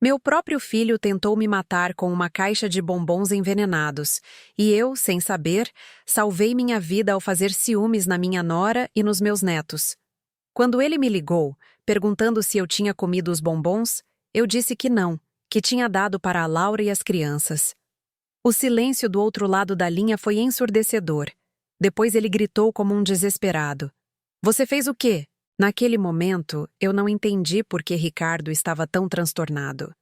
Meu próprio filho tentou me matar com uma caixa de bombons envenenados, e eu, sem saber, salvei minha vida ao fazer ciúmes na minha nora e nos meus netos. Quando ele me ligou, perguntando se eu tinha comido os bombons, eu disse que não, que tinha dado para a Laura e as crianças. O silêncio do outro lado da linha foi ensurdecedor. Depois ele gritou como um desesperado. Você fez o quê? Naquele momento, eu não entendi por que Ricardo estava tão transtornado.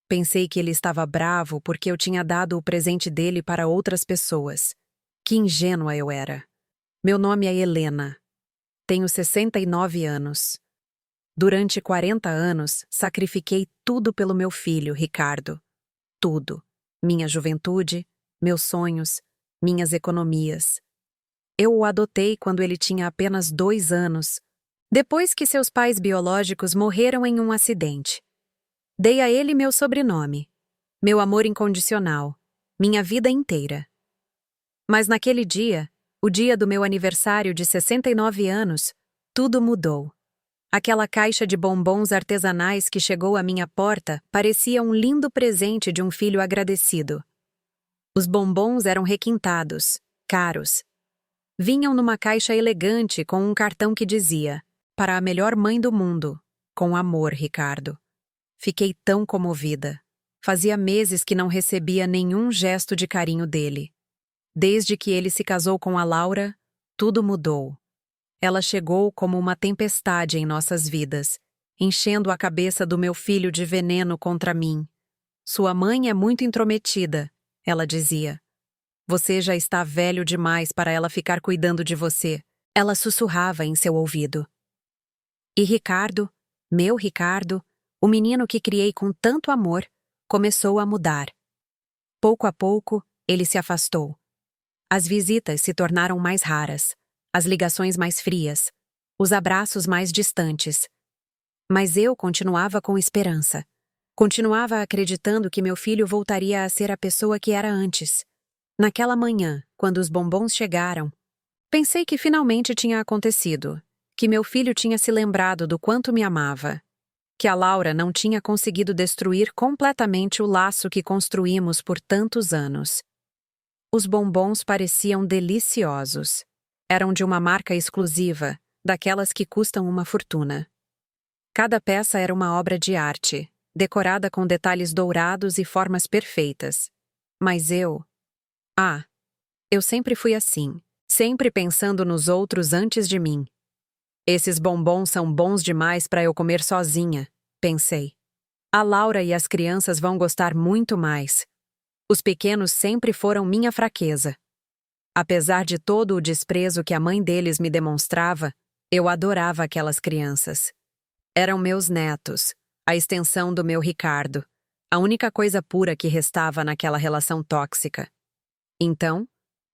Pensei que ele estava bravo porque eu tinha dado o presente dele para outras pessoas. Que ingênua eu era. Meu nome é Helena. Tenho 69 anos. Durante 40 anos, sacrifiquei tudo pelo meu filho, Ricardo. Tudo. Minha juventude, meus sonhos, minhas economias. Eu o adotei quando ele tinha apenas 2 anos, depois que seus pais biológicos morreram em um acidente. Dei a ele meu sobrenome, meu amor incondicional, minha vida inteira. Mas naquele dia, o dia do meu aniversário de 69 anos, tudo mudou. Aquela caixa de bombons artesanais que chegou à minha porta parecia um lindo presente de um filho agradecido. Os bombons eram requintados, caros. Vinham numa caixa elegante com um cartão que dizia: para a melhor mãe do mundo, com amor, Ricardo. Fiquei tão comovida. Fazia meses que não recebia nenhum gesto de carinho dele. Desde que ele se casou com a Laura, tudo mudou. Ela chegou como uma tempestade em nossas vidas, enchendo a cabeça do meu filho de veneno contra mim. Sua mãe é muito intrometida, ela dizia. Você já está velho demais para ela ficar cuidando de você. Ela sussurrava em seu ouvido. E Ricardo, meu Ricardo, o menino que criei com tanto amor, começou a mudar. Pouco a pouco, ele se afastou. As visitas se tornaram mais raras, as ligações mais frias, os abraços mais distantes. Mas eu continuava com esperança. Continuava acreditando que meu filho voltaria a ser a pessoa que era antes. Naquela manhã, quando os bombons chegaram, pensei que finalmente tinha acontecido, que meu filho tinha se lembrado do quanto me amava, que a Laura não tinha conseguido destruir completamente o laço que construímos por tantos anos. Os bombons pareciam deliciosos. Eram de uma marca exclusiva, daquelas que custam uma fortuna. Cada peça era uma obra de arte, decorada com detalhes dourados e formas perfeitas. Mas eu sempre fui assim, sempre pensando nos outros antes de mim. Esses bombons são bons demais para eu comer sozinha, pensei. A Laura e as crianças vão gostar muito mais. Os pequenos sempre foram minha fraqueza. Apesar de todo o desprezo que a mãe deles me demonstrava, eu adorava aquelas crianças. Eram meus netos, a extensão do meu Ricardo, a única coisa pura que restava naquela relação tóxica. Então,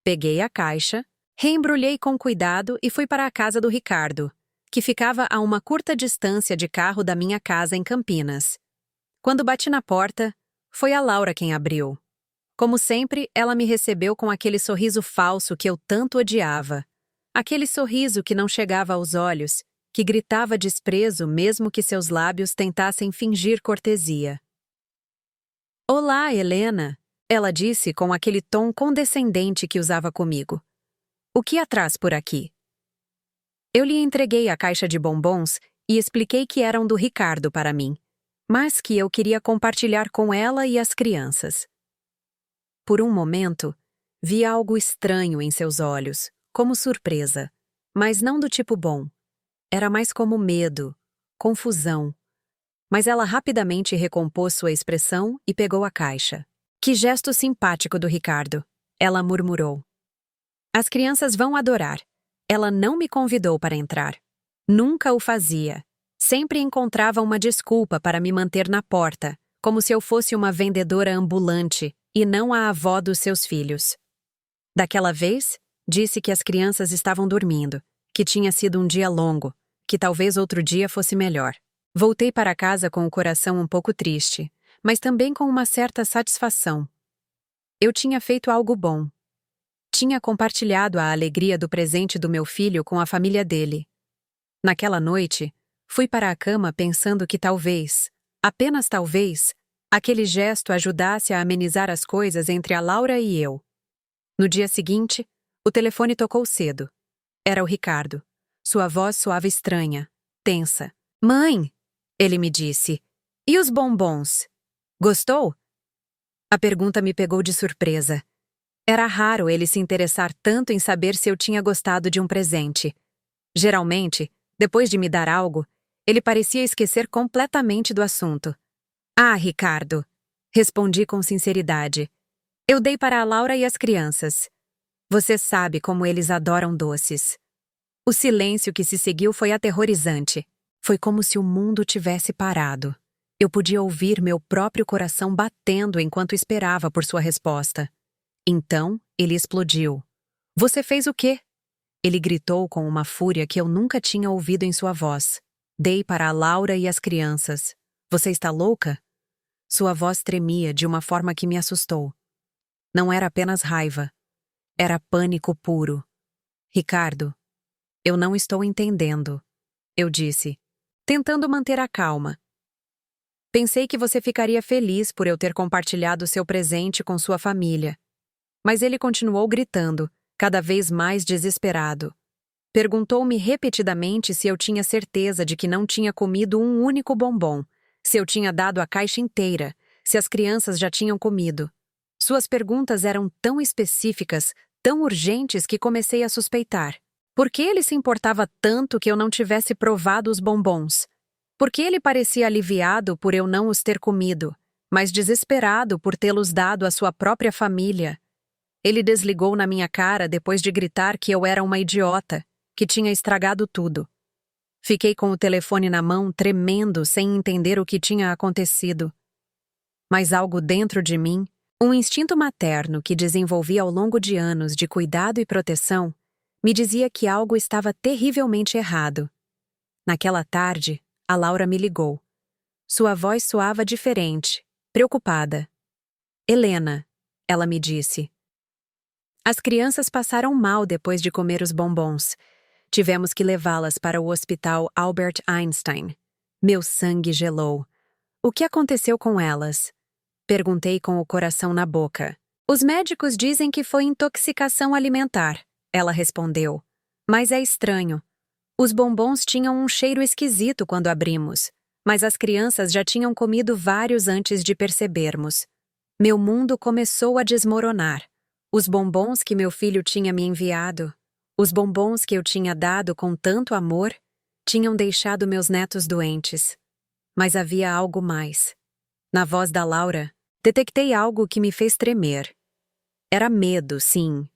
peguei a caixa, reembrulhei com cuidado e fui para a casa do Ricardo, que ficava a uma curta distância de carro da minha casa em Campinas. Quando bati na porta, foi a Laura quem abriu. Como sempre, ela me recebeu com aquele sorriso falso que eu tanto odiava. Aquele sorriso que não chegava aos olhos, que gritava desprezo mesmo que seus lábios tentassem fingir cortesia. Olá, Helena, ela disse com aquele tom condescendente que usava comigo. O que a traz por aqui? Eu lhe entreguei a caixa de bombons e expliquei que eram do Ricardo para mim, mas que eu queria compartilhar com ela e as crianças. Por um momento, vi algo estranho em seus olhos, como surpresa, mas não do tipo bom. Era mais como medo, confusão. Mas ela rapidamente recompôs sua expressão e pegou a caixa. Que gesto simpático do Ricardo, ela murmurou. As crianças vão adorar. Ela não me convidou para entrar. Nunca o fazia. Sempre encontrava uma desculpa para me manter na porta, como se eu fosse uma vendedora ambulante e não a avó dos seus filhos. Daquela vez, disse que as crianças estavam dormindo, que tinha sido um dia longo, que talvez outro dia fosse melhor. Voltei para casa com o coração um pouco triste, mas também com uma certa satisfação. Eu tinha feito algo bom. Tinha compartilhado a alegria do presente do meu filho com a família dele. Naquela noite, fui para a cama pensando que talvez, apenas talvez, aquele gesto ajudasse a amenizar as coisas entre a Laura e eu. No dia seguinte, o telefone tocou cedo. Era o Ricardo. Sua voz soava estranha, tensa. Mãe, ele me disse. E os bombons? Gostou? A pergunta me pegou de surpresa. Era raro ele se interessar tanto em saber se eu tinha gostado de um presente. Geralmente, depois de me dar algo, ele parecia esquecer completamente do assunto. Ah, Ricardo, respondi com sinceridade. Eu dei para a Laura e as crianças. Você sabe como eles adoram doces. O silêncio que se seguiu foi aterrorizante. Foi como se o mundo tivesse parado. Eu podia ouvir meu próprio coração batendo enquanto esperava por sua resposta. Então, ele explodiu. Você fez o quê? Ele gritou com uma fúria que eu nunca tinha ouvido em sua voz. Dei para a Laura e as crianças. Você está louca? Sua voz tremia de uma forma que me assustou. Não era apenas raiva. Era pânico puro. Ricardo, eu não estou entendendo, eu disse, tentando manter a calma. Pensei que você ficaria feliz por eu ter compartilhado seu presente com sua família. Mas ele continuou gritando, cada vez mais desesperado. Perguntou-me repetidamente se eu tinha certeza de que não tinha comido um único bombom, se eu tinha dado a caixa inteira, se as crianças já tinham comido. Suas perguntas eram tão específicas, tão urgentes que comecei a suspeitar. Por que ele se importava tanto que eu não tivesse provado os bombons? Por que ele parecia aliviado por eu não os ter comido, mas desesperado por tê-los dado à sua própria família? Ele desligou na minha cara depois de gritar que eu era uma idiota, que tinha estragado tudo. Fiquei com o telefone na mão, tremendo, sem entender o que tinha acontecido. Mas algo dentro de mim, um instinto materno que desenvolvi ao longo de anos de cuidado e proteção, me dizia que algo estava terrivelmente errado. Naquela tarde, a Laura me ligou. Sua voz soava diferente, preocupada. Helena, ela me disse. As crianças passaram mal depois de comer os bombons. Tivemos que levá-las para o hospital Albert Einstein. Meu sangue gelou. O que aconteceu com elas? Perguntei com o coração na boca. Os médicos dizem que foi intoxicação alimentar, ela respondeu. Mas é estranho. Os bombons tinham um cheiro esquisito quando abrimos, mas as crianças já tinham comido vários antes de percebermos. Meu mundo começou a desmoronar. Os bombons que meu filho tinha me enviado, os bombons que eu tinha dado com tanto amor, tinham deixado meus netos doentes. Mas havia algo mais. Na voz da Laura, detectei algo que me fez tremer. Era medo, sim,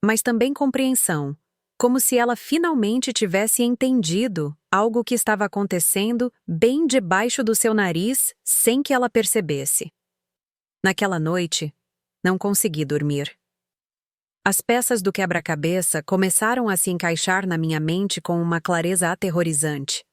mas também compreensão, como se ela finalmente tivesse entendido algo que estava acontecendo bem debaixo do seu nariz sem que ela percebesse. Naquela noite, não consegui dormir. As peças do quebra-cabeça começaram a se encaixar na minha mente com uma clareza aterrorizante.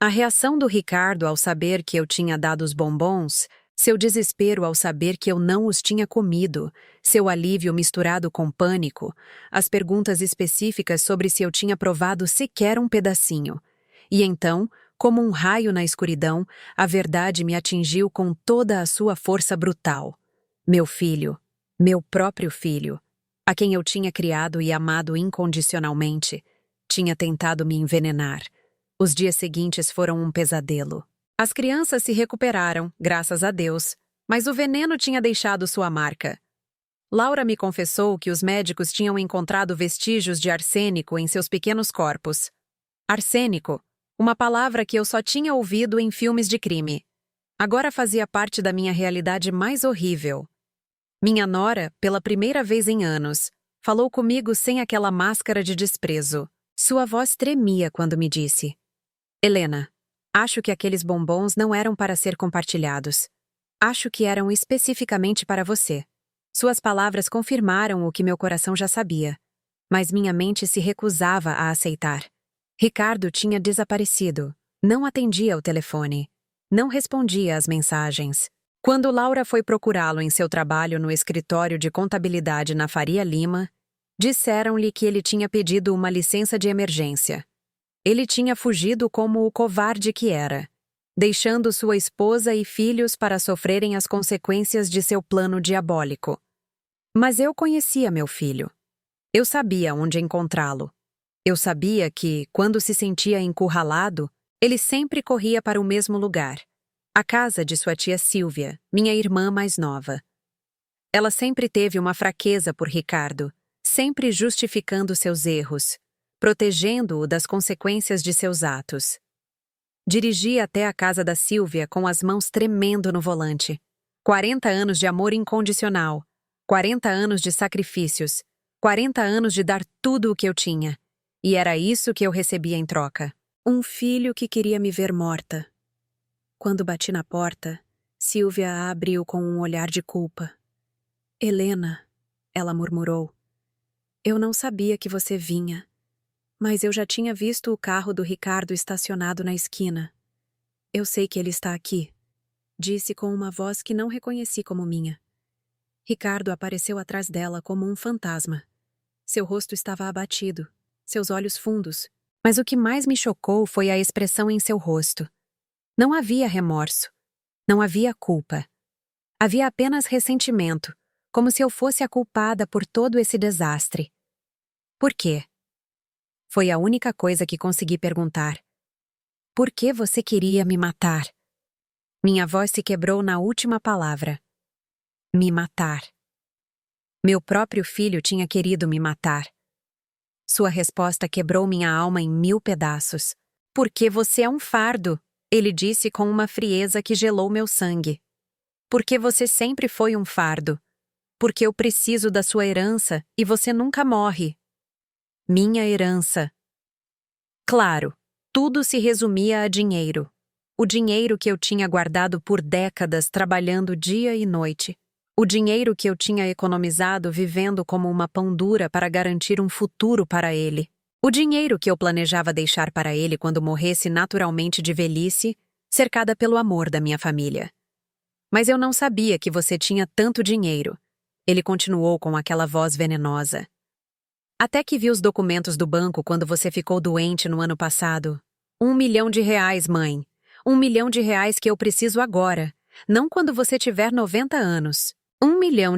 A reação do Ricardo ao saber que eu tinha dado os bombons, seu desespero ao saber que eu não os tinha comido, seu alívio misturado com pânico, as perguntas específicas sobre se eu tinha provado sequer um pedacinho. E então, como um raio na escuridão, a verdade me atingiu com toda a sua força brutal. Meu filho, meu próprio filho, a quem eu tinha criado e amado incondicionalmente, tinha tentado me envenenar. Os dias seguintes foram um pesadelo. As crianças se recuperaram, graças a Deus, mas o veneno tinha deixado sua marca. Laura me confessou que os médicos tinham encontrado vestígios de arsênico em seus pequenos corpos. Arsênico, uma palavra que eu só tinha ouvido em filmes de crime. Agora fazia parte da minha realidade mais horrível. Minha nora, pela primeira vez em anos, falou comigo sem aquela máscara de desprezo. Sua voz tremia quando me disse: Helena, acho que aqueles bombons não eram para ser compartilhados. Acho que eram especificamente para você. Suas palavras confirmaram o que meu coração já sabia, mas minha mente se recusava a aceitar. Ricardo tinha desaparecido. Não atendia ao telefone. Não respondia às mensagens. Quando Laura foi procurá-lo em seu trabalho no escritório de contabilidade na Faria Lima, disseram-lhe que ele tinha pedido uma licença de emergência. Ele tinha fugido como o covarde que era. deixando sua esposa e filhos para sofrerem as consequências de seu plano diabólico. Mas eu conhecia meu filho. Eu sabia onde encontrá-lo. Eu sabia que, quando se sentia encurralado, ele sempre corria para o mesmo lugar, a casa de sua tia Sílvia, minha irmã mais nova. Ela sempre teve uma fraqueza por Ricardo, sempre justificando seus erros, protegendo-o das consequências de seus atos. Dirigi até a casa da Sílvia com as mãos tremendo no volante. 40 anos de amor incondicional, 40 anos de sacrifícios, 40 anos de dar tudo o que eu tinha. E era isso que eu recebia em troca. Um filho que queria me ver morta. Quando bati na porta, Sílvia a abriu com um olhar de culpa. Helena, ela murmurou. Eu não sabia que você vinha, mas eu já tinha visto o carro do Ricardo estacionado na esquina. Eu sei que ele está aqui, disse com uma voz que não reconheci como minha. Ricardo apareceu atrás dela como um fantasma. Seu rosto estava abatido, seus olhos fundos, mas o que mais me chocou foi a expressão em seu rosto. Não havia remorso, não havia culpa. Havia apenas ressentimento, como se eu fosse a culpada por todo esse desastre. Por quê? Foi a única coisa que consegui perguntar. Por que você queria me matar? Minha voz se quebrou na última palavra. Me matar. Meu próprio filho tinha querido me matar. Sua resposta quebrou minha alma em 1000 pedaços. Porque você é um fardo, ele disse com uma frieza que gelou meu sangue. Porque você sempre foi um fardo. Porque eu preciso da sua herança e você nunca morre. Minha herança. Claro, tudo se resumia a dinheiro. O dinheiro que eu tinha guardado por décadas trabalhando dia e noite. O dinheiro que eu tinha economizado vivendo como uma pão dura para garantir um futuro para ele. O dinheiro que eu planejava deixar para ele quando morresse naturalmente de velhice, cercada pelo amor da minha família. Mas eu não sabia que você tinha tanto dinheiro. Ele continuou com aquela voz venenosa. Até que vi os documentos do banco quando você ficou doente no ano passado. R$1 milhão, mãe. R$1 milhão que eu preciso agora, não quando você tiver 90 anos. R$1 milhão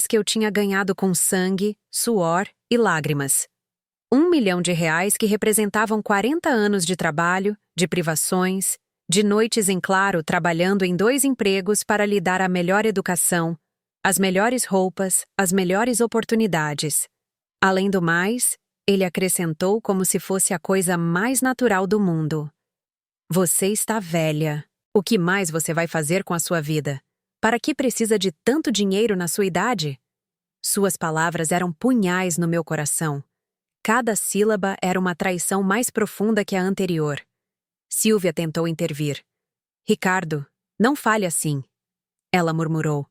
que eu tinha ganhado com sangue, suor e lágrimas. R$1 milhão que representavam 40 anos de trabalho, de privações, de noites em claro trabalhando em 2 empregos para lhe dar a melhor educação, as melhores roupas, as melhores oportunidades. Além do mais, ele acrescentou como se fosse a coisa mais natural do mundo. Você está velha. O que mais você vai fazer com a sua vida? Para que precisa de tanto dinheiro na sua idade? Suas palavras eram punhais no meu coração. Cada sílaba era uma traição mais profunda que a anterior. Sílvia tentou intervir. Ricardo, não fale assim. Ela murmurou,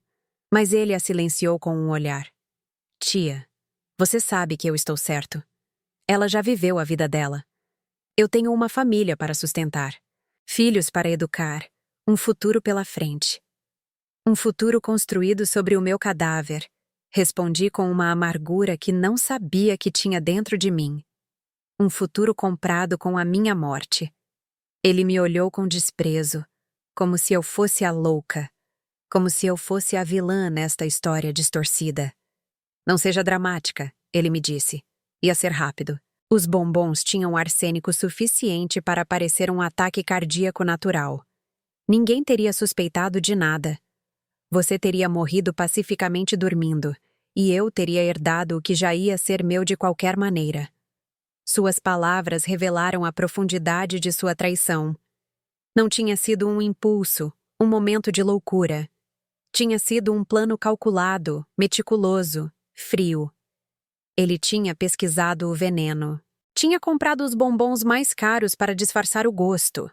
mas ele a silenciou com um olhar. Tia, você sabe que eu estou certo. Ela já viveu a vida dela. Eu tenho uma família para sustentar, filhos para educar, um futuro pela frente. Um futuro construído sobre o meu cadáver, respondi com uma amargura que não sabia que tinha dentro de mim. Um futuro comprado com a minha morte. Ele me olhou com desprezo, como se eu fosse a louca, como se eu fosse a vilã nesta história distorcida. Não seja dramática, ele me disse. Ia ser rápido. Os bombons tinham arsênico suficiente para parecer um ataque cardíaco natural. Ninguém teria suspeitado de nada. Você teria morrido pacificamente dormindo, e eu teria herdado o que já ia ser meu de qualquer maneira. Suas palavras revelaram a profundidade de sua traição. Não tinha sido um impulso, um momento de loucura. Tinha sido um plano calculado, meticuloso, frio. Ele tinha pesquisado o veneno. Tinha comprado os bombons mais caros para disfarçar o gosto.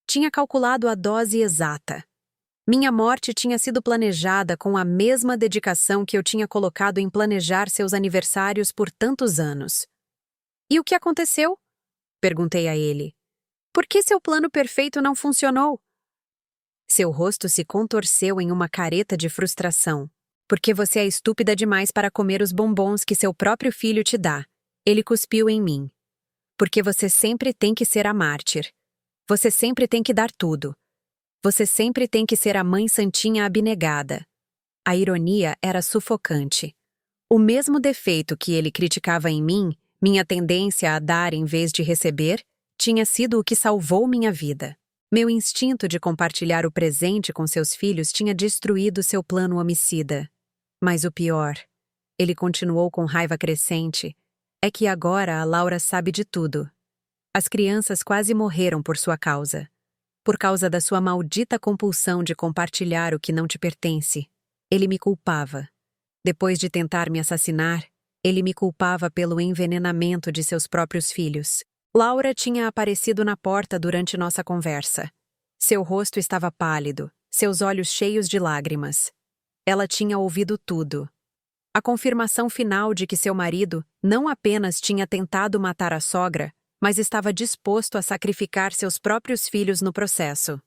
Tinha calculado a dose exata. Minha morte tinha sido planejada com a mesma dedicação que eu tinha colocado em planejar seus aniversários por tantos anos. E o que aconteceu? Perguntei a ele. Por que seu plano perfeito não funcionou? Seu rosto se contorceu em uma careta de frustração. Porque você é estúpida demais para comer os bombons que seu próprio filho te dá. Ele cuspiu em mim. Porque você sempre tem que ser a mártir. Você sempre tem que dar tudo. Você sempre tem que ser a mãe santinha abnegada. A ironia era sufocante. O mesmo defeito que ele criticava em mim, minha tendência a dar em vez de receber, tinha sido o que salvou minha vida. Meu instinto de compartilhar o presente com seus filhos tinha destruído seu plano homicida. Mas o pior, ele continuou com raiva crescente, é que agora a Laura sabe de tudo. As crianças quase morreram por sua causa. Por causa da sua maldita compulsão de compartilhar o que não te pertence. Ele me culpava. Depois de tentar me assassinar, ele me culpava pelo envenenamento de seus próprios filhos. Laura tinha aparecido na porta durante nossa conversa. Seu rosto estava pálido, seus olhos cheios de lágrimas. Ela tinha ouvido tudo. A confirmação final de que seu marido não apenas tinha tentado matar a sogra, mas estava disposto a sacrificar seus próprios filhos no processo.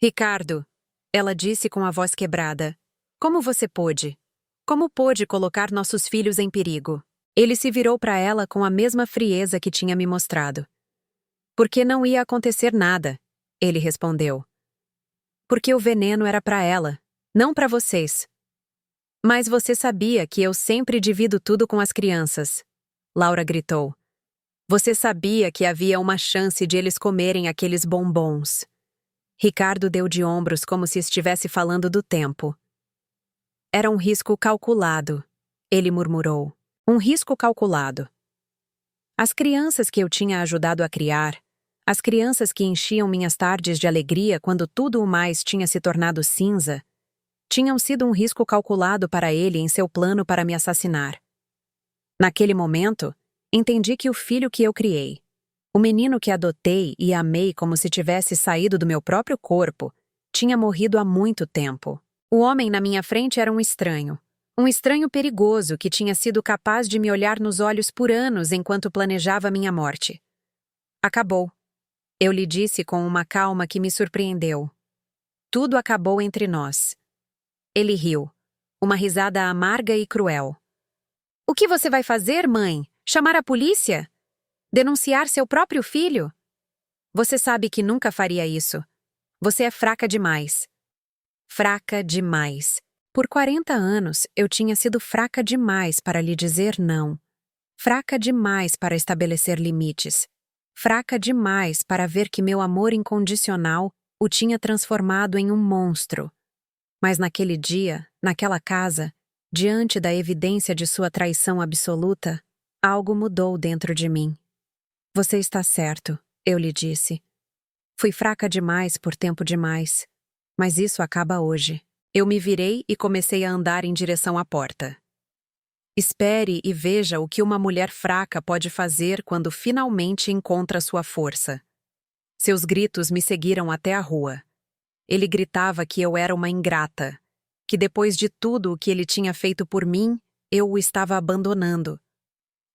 Ricardo, ela disse com a voz quebrada, como você pôde? Como pôde colocar nossos filhos em perigo? Ele se virou para ela com a mesma frieza que tinha me mostrado. Porque não ia acontecer nada, ele respondeu. Porque o veneno era para ela, não para vocês. Mas você sabia que eu sempre divido tudo com as crianças, Laura gritou. Você sabia que havia uma chance de eles comerem aqueles bombons. Ricardo deu de ombros como se estivesse falando do tempo. Era um risco calculado, ele murmurou. Um risco calculado. As crianças que eu tinha ajudado a criar, as crianças que enchiam minhas tardes de alegria quando tudo o mais tinha se tornado cinza, tinham sido um risco calculado para ele em seu plano para me assassinar. Naquele momento, entendi que o filho que eu criei, o menino que adotei e amei como se tivesse saído do meu próprio corpo, tinha morrido há muito tempo. O homem na minha frente era um estranho perigoso que tinha sido capaz de me olhar nos olhos por anos enquanto planejava minha morte. Acabou. Eu lhe disse com uma calma que me surpreendeu. Tudo acabou entre nós. Ele riu. Uma risada amarga e cruel. O que você vai fazer, mãe? Chamar a polícia? Denunciar seu próprio filho? Você sabe que nunca faria isso. Você é fraca demais. Fraca demais. Por 40 anos, eu tinha sido fraca demais para lhe dizer não. Fraca demais para estabelecer limites. Fraca demais para ver que meu amor incondicional o tinha transformado em um monstro. Mas naquele dia, naquela casa, diante da evidência de sua traição absoluta, algo mudou dentro de mim. Você está certo, eu lhe disse. Fui fraca demais por tempo demais. Mas isso acaba hoje. Eu me virei e comecei a andar em direção à porta. Espere e veja o que uma mulher fraca pode fazer quando finalmente encontra sua força. Seus gritos me seguiram até a rua. Ele gritava que eu era uma ingrata, que depois de tudo o que ele tinha feito por mim, eu o estava abandonando.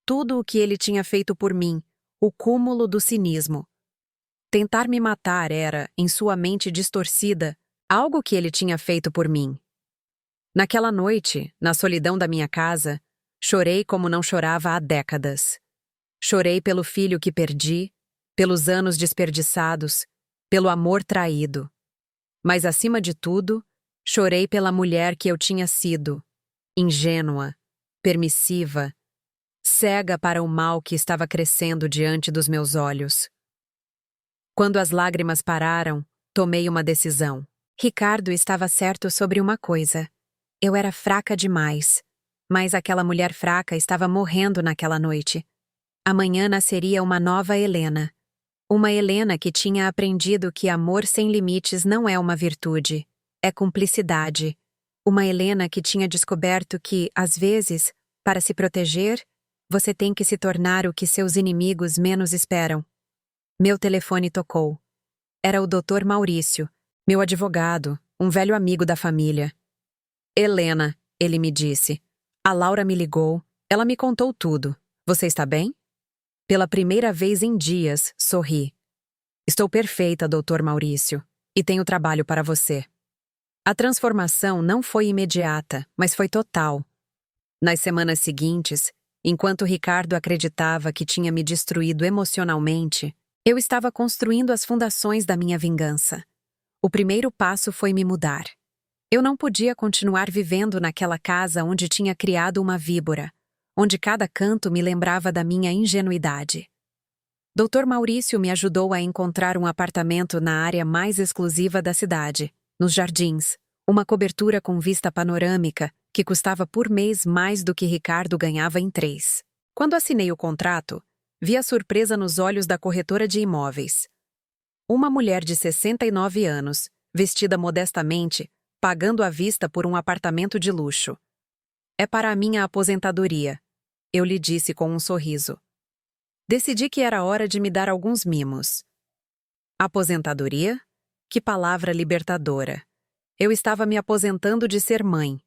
Tudo o que ele tinha feito por mim, o cúmulo do cinismo. Tentar me matar era, em sua mente distorcida, algo que ele tinha feito por mim. Naquela noite, na solidão da minha casa, chorei como não chorava há décadas. Chorei pelo filho que perdi, pelos anos desperdiçados, pelo amor traído. Mas, acima de tudo, chorei pela mulher que eu tinha sido, ingênua, permissiva, cega para o mal que estava crescendo diante dos meus olhos. Quando as lágrimas pararam, tomei uma decisão. Ricardo estava certo sobre uma coisa. Eu era fraca demais. Mas aquela mulher fraca estava morrendo naquela noite. Amanhã nasceria uma nova Helena. Uma Helena que tinha aprendido que amor sem limites não é uma virtude, é cumplicidade. Uma Helena que tinha descoberto que, às vezes, para se proteger, você tem que se tornar o que seus inimigos menos esperam. Meu telefone tocou. Era o Dr. Maurício, meu advogado, um velho amigo da família. Helena, ele me disse. A Laura me ligou, ela me contou tudo. Você está bem? Pela primeira vez em dias, sorri. Estou perfeita, Dr. Maurício, e tenho trabalho para você. A transformação não foi imediata, mas foi total. Nas semanas seguintes, enquanto Ricardo acreditava que tinha me destruído emocionalmente, eu estava construindo as fundações da minha vingança. O primeiro passo foi me mudar. Eu não podia continuar vivendo naquela casa onde tinha criado uma víbora, onde cada canto me lembrava da minha ingenuidade. Dr. Maurício me ajudou a encontrar um apartamento na área mais exclusiva da cidade, nos Jardins, uma cobertura com vista panorâmica que custava por mês mais do que Ricardo ganhava em 3. Quando assinei o contrato, vi a surpresa nos olhos da corretora de imóveis. Uma mulher de 69 anos, vestida modestamente, pagando à vista por um apartamento de luxo. É para a minha aposentadoria, eu lhe disse com um sorriso. Decidi que era hora de me dar alguns mimos. Aposentadoria? Que palavra libertadora. Eu estava me aposentando de ser mãe.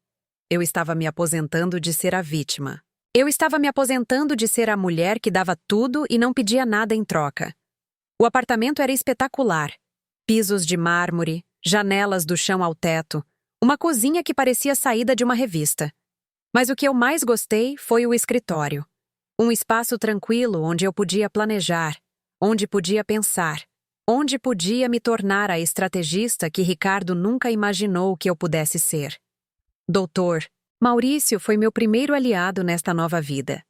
Eu estava me aposentando de ser a vítima. Eu estava me aposentando de ser a mulher que dava tudo e não pedia nada em troca. O apartamento era espetacular. Pisos de mármore, janelas do chão ao teto, uma cozinha que parecia saída de uma revista. Mas o que eu mais gostei foi o escritório. Um espaço tranquilo onde eu podia planejar, onde podia pensar, onde podia me tornar a estrategista que Ricardo nunca imaginou que eu pudesse ser. Doutor, Maurício foi meu primeiro aliado nesta nova vida.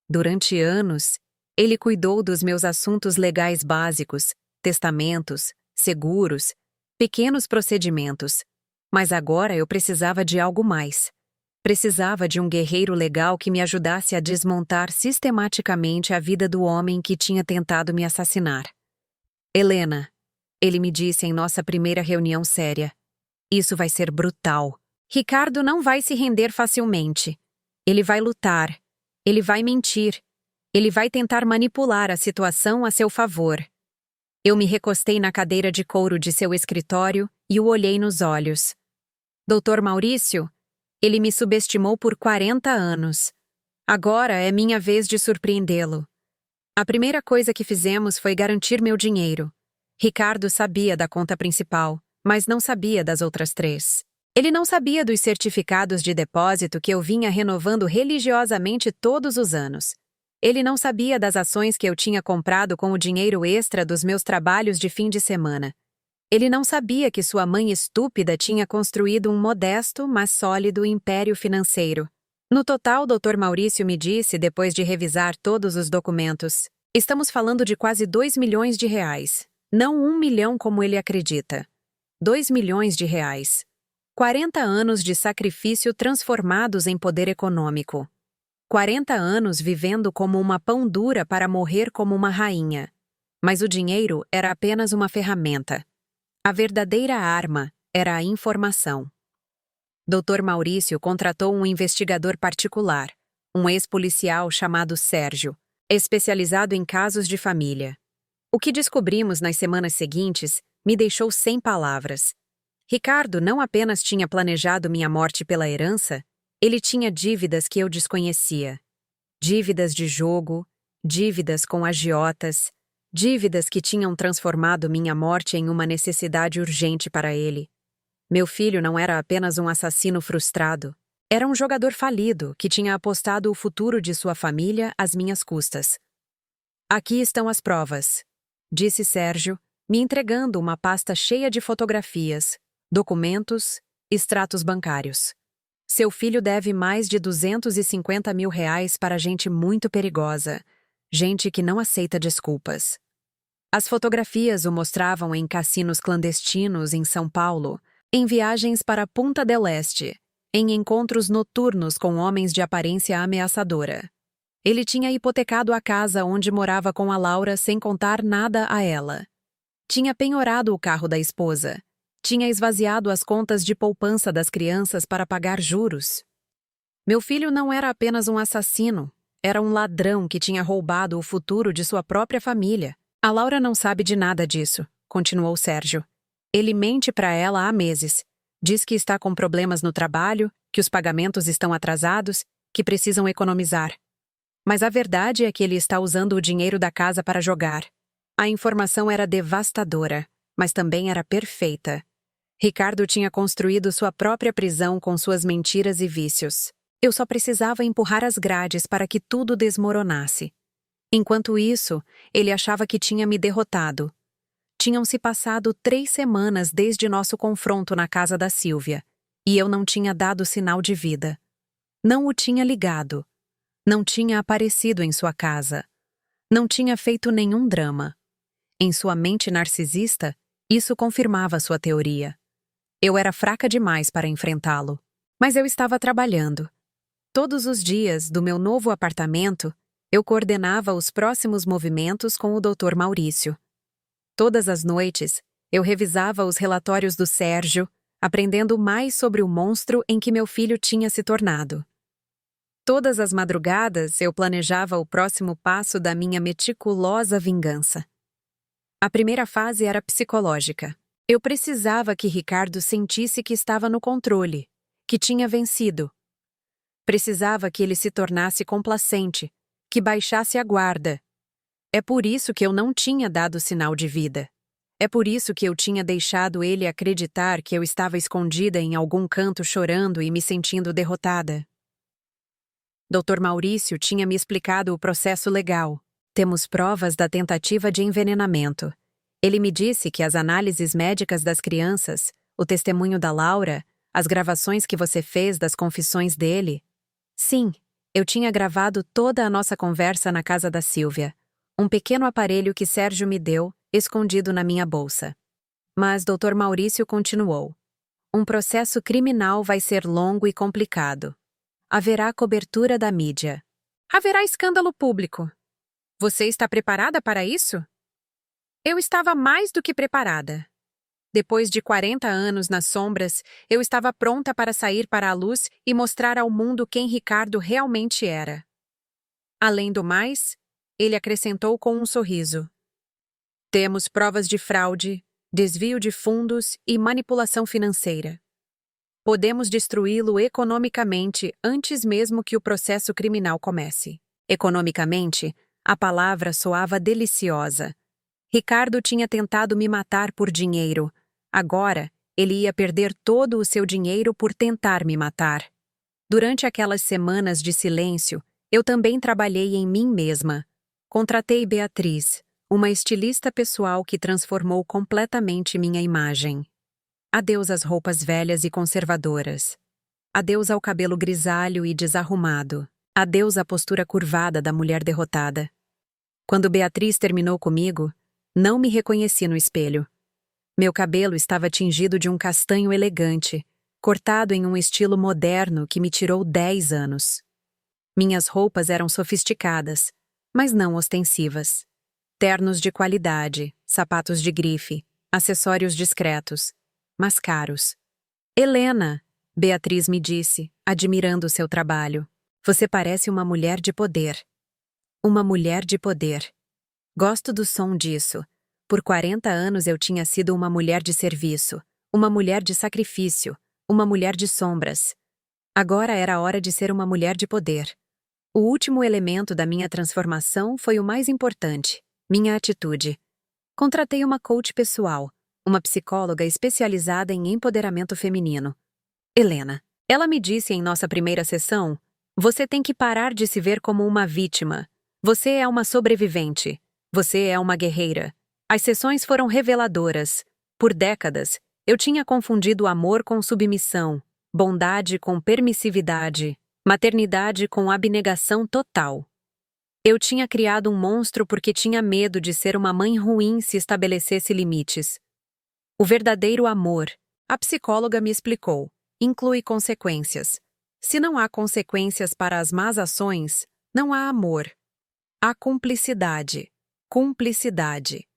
Durante anos, ele cuidou dos meus assuntos legais básicos, testamentos, seguros, pequenos procedimentos. Mas agora eu precisava de algo mais. Precisava de um guerreiro legal que me ajudasse a desmontar sistematicamente a vida do homem que tinha tentado me assassinar. Helena, ele me disse em nossa primeira reunião séria, isso vai ser brutal. Ricardo não vai se render facilmente. Ele vai lutar. Ele vai mentir. Ele vai tentar manipular a situação a seu favor. Eu me recostei na cadeira de couro de seu escritório e o olhei nos olhos. Doutor Maurício, ele me subestimou por 40 anos. Agora é minha vez de surpreendê-lo. A primeira coisa que fizemos foi garantir meu dinheiro. Ricardo sabia da conta principal, mas não sabia das outras 3. Ele não sabia dos certificados de depósito que eu vinha renovando religiosamente todos os anos. Ele não sabia das ações que eu tinha comprado com o dinheiro extra dos meus trabalhos de fim de semana. Ele não sabia que sua mãe estúpida tinha construído um modesto, mas sólido império financeiro. No total, Dr. Maurício me disse, depois de revisar todos os documentos, estamos falando de quase 2 milhões de reais. Não 1 milhão como ele acredita. 2 milhões de reais. 40 anos de sacrifício transformados em poder econômico. 40 anos vivendo como uma pão dura para morrer como uma rainha. Mas o dinheiro era apenas uma ferramenta. A verdadeira arma era a informação. Dr. Maurício contratou um investigador particular, um ex-policial chamado Sérgio, especializado em casos de família. O que descobrimos nas semanas seguintes me deixou sem palavras. Ricardo não apenas tinha planejado minha morte pela herança, ele tinha dívidas que eu desconhecia. Dívidas de jogo, dívidas com agiotas, dívidas que tinham transformado minha morte em uma necessidade urgente para ele. Meu filho não era apenas um assassino frustrado. Era um jogador falido que tinha apostado o futuro de sua família às minhas custas. Aqui estão as provas, disse Sérgio, me entregando uma pasta cheia de fotografias, documentos, extratos bancários. Seu filho deve mais de 250 mil reais para gente muito perigosa. Gente que não aceita desculpas. As fotografias o mostravam em cassinos clandestinos em São Paulo, em viagens para Punta del Este, em encontros noturnos com homens de aparência ameaçadora. Ele tinha hipotecado a casa onde morava com a Laura sem contar nada a ela. Tinha penhorado o carro da esposa. Tinha esvaziado as contas de poupança das crianças para pagar juros. Meu filho não era apenas um assassino. Era um ladrão que tinha roubado o futuro de sua própria família. A Laura não sabe de nada disso, continuou Sérgio. Ele mente para ela há meses. Diz que está com problemas no trabalho, que os pagamentos estão atrasados, que precisam economizar. Mas a verdade é que ele está usando o dinheiro da casa para jogar. A informação era devastadora, mas também era perfeita. Ricardo tinha construído sua própria prisão com suas mentiras e vícios. Eu só precisava empurrar as grades para que tudo desmoronasse. Enquanto isso, ele achava que tinha me derrotado. Tinham se passado 3 semanas desde nosso confronto na casa da Silvia, e eu não tinha dado sinal de vida. Não o tinha ligado. Não tinha aparecido em sua casa. Não tinha feito nenhum drama. Em sua mente narcisista, isso confirmava sua teoria. Eu era fraca demais para enfrentá-lo. Mas eu estava trabalhando. Todos os dias do meu novo apartamento, eu coordenava os próximos movimentos com o Dr. Maurício. Todas as noites, eu revisava os relatórios do Sérgio, aprendendo mais sobre o monstro em que meu filho tinha se tornado. Todas as madrugadas, eu planejava o próximo passo da minha meticulosa vingança. A primeira fase era psicológica. Eu precisava que Ricardo sentisse que estava no controle, que tinha vencido. Precisava que ele se tornasse complacente, que baixasse a guarda. É por isso que eu não tinha dado sinal de vida. É por isso que eu tinha deixado ele acreditar que eu estava escondida em algum canto chorando e me sentindo derrotada. Dr. Maurício tinha me explicado o processo legal. Temos provas da tentativa de envenenamento. Ele me disse que as análises médicas das crianças, o testemunho da Laura, as gravações que você fez das confissões dele. Sim, eu tinha gravado toda a nossa conversa na casa da Silvia. Um pequeno aparelho que Sérgio me deu, escondido na minha bolsa. Mas Dr. Maurício continuou. Um processo criminal vai ser longo e complicado. Haverá cobertura da mídia. Haverá escândalo público. Você está preparada para isso? Eu estava mais do que preparada. Depois de 40 anos nas sombras, eu estava pronta para sair para a luz e mostrar ao mundo quem Ricardo realmente era. Além do mais, ele acrescentou com um sorriso. Temos provas de fraude, desvio de fundos e manipulação financeira. Podemos destruí-lo economicamente antes mesmo que o processo criminal comece. Economicamente, a palavra soava deliciosa. Ricardo tinha tentado me matar por dinheiro. Agora, ele ia perder todo o seu dinheiro por tentar me matar. Durante aquelas semanas de silêncio, eu também trabalhei em mim mesma. Contratei Beatriz, uma estilista pessoal que transformou completamente minha imagem. Adeus às roupas velhas e conservadoras. Adeus ao cabelo grisalho e desarrumado. Adeus à postura curvada da mulher derrotada. Quando Beatriz terminou comigo, não me reconheci no espelho. Meu cabelo estava tingido de um castanho elegante, cortado em um estilo moderno que me tirou 10 anos. Minhas roupas eram sofisticadas, mas não ostensivas. Ternos de qualidade, sapatos de grife, acessórios discretos, mas caros. Helena, Beatriz me disse, admirando seu trabalho. Você parece uma mulher de poder. Uma mulher de poder. Gosto do som disso. Por 40 anos eu tinha sido uma mulher de serviço, uma mulher de sacrifício, uma mulher de sombras. Agora era a hora de ser uma mulher de poder. O último elemento da minha transformação foi o mais importante, minha atitude. Contratei uma coach pessoal, uma psicóloga especializada em empoderamento feminino. Helena. Ela me disse em nossa primeira sessão, você tem que parar de se ver como uma vítima. Você é uma sobrevivente. Você é uma guerreira. As sessões foram reveladoras. Por décadas, eu tinha confundido amor com submissão, bondade com permissividade, maternidade com abnegação total. Eu tinha criado um monstro porque tinha medo de ser uma mãe ruim se estabelecesse limites. O verdadeiro amor, a psicóloga me explicou, inclui consequências. Se não há consequências para as más ações, não há amor. Há cumplicidade. Cumplicidade.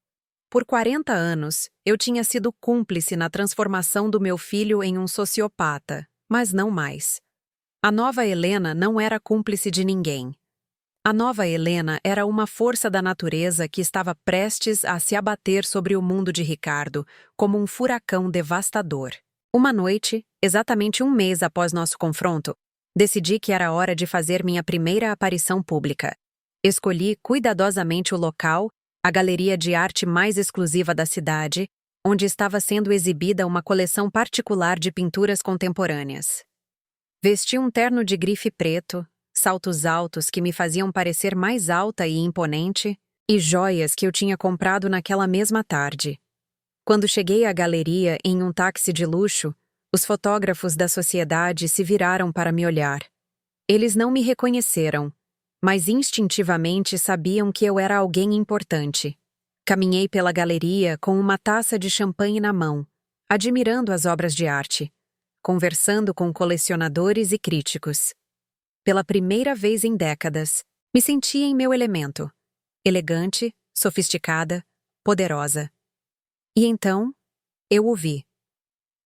Por 40 anos, eu tinha sido cúmplice na transformação do meu filho em um sociopata, mas não mais. A nova Helena não era cúmplice de ninguém. A nova Helena era uma força da natureza que estava prestes a se abater sobre o mundo de Ricardo, como um furacão devastador. Uma noite, exatamente um mês após nosso confronto, decidi que era hora de fazer minha primeira aparição pública. Escolhi cuidadosamente o local, a galeria de arte mais exclusiva da cidade, onde estava sendo exibida uma coleção particular de pinturas contemporâneas. Vesti um terno de grife preto, saltos altos que me faziam parecer mais alta e imponente, e joias que eu tinha comprado naquela mesma tarde. Quando cheguei à galeria em um táxi de luxo, os fotógrafos da sociedade se viraram para me olhar. Eles não me reconheceram, mas instintivamente sabiam que eu era alguém importante. Caminhei pela galeria com uma taça de champanhe na mão, admirando as obras de arte, conversando com colecionadores e críticos. Pela primeira vez em décadas, me sentia em meu elemento, elegante, sofisticada, poderosa. E então, eu o vi.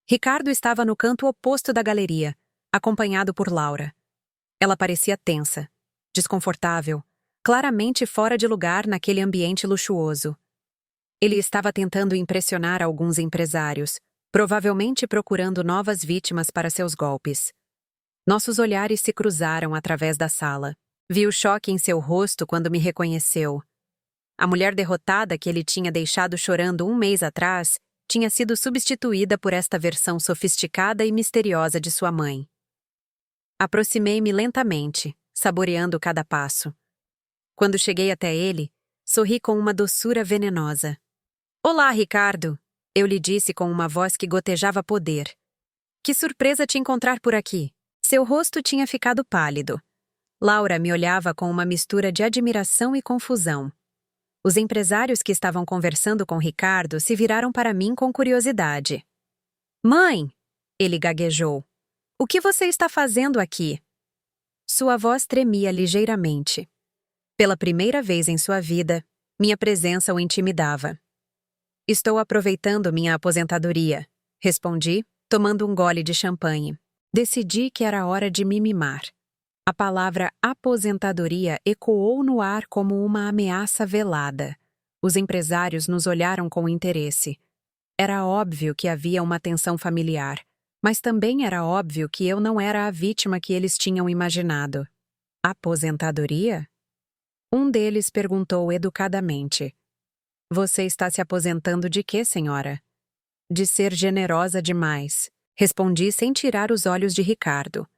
Ricardo estava no canto oposto da galeria, acompanhado por Laura. Ela parecia tensa, desconfortável, claramente fora de lugar naquele ambiente luxuoso. Ele estava tentando impressionar alguns empresários, provavelmente procurando novas vítimas para seus golpes. Nossos olhares se cruzaram através da sala. Vi o choque em seu rosto quando me reconheceu. A mulher derrotada que ele tinha deixado chorando um mês atrás tinha sido substituída por esta versão sofisticada e misteriosa de sua mãe. Aproximei-me lentamente, saboreando cada passo. Quando cheguei até ele, sorri com uma doçura venenosa. "Olá, Ricardo!" eu lhe disse com uma voz que gotejava poder. "Que surpresa te encontrar por aqui!" Seu rosto tinha ficado pálido. Laura me olhava com uma mistura de admiração e confusão. Os empresários que estavam conversando com Ricardo se viraram para mim com curiosidade. "Mãe!" ele gaguejou. "O que você está fazendo aqui?" Sua voz tremia ligeiramente. Pela primeira vez em sua vida, minha presença o intimidava. "Estou aproveitando minha aposentadoria", respondi, tomando um gole de champanhe. Decidi que era hora de me mimar. A palavra aposentadoria ecoou no ar como uma ameaça velada. Os empresários nos olharam com interesse. Era óbvio que havia uma tensão familiar, mas também era óbvio que eu não era a vítima que eles tinham imaginado. Aposentadoria? Um deles perguntou educadamente. "Você está se aposentando de quê, senhora?" "De ser generosa demais", respondi sem tirar os olhos de Ricardo.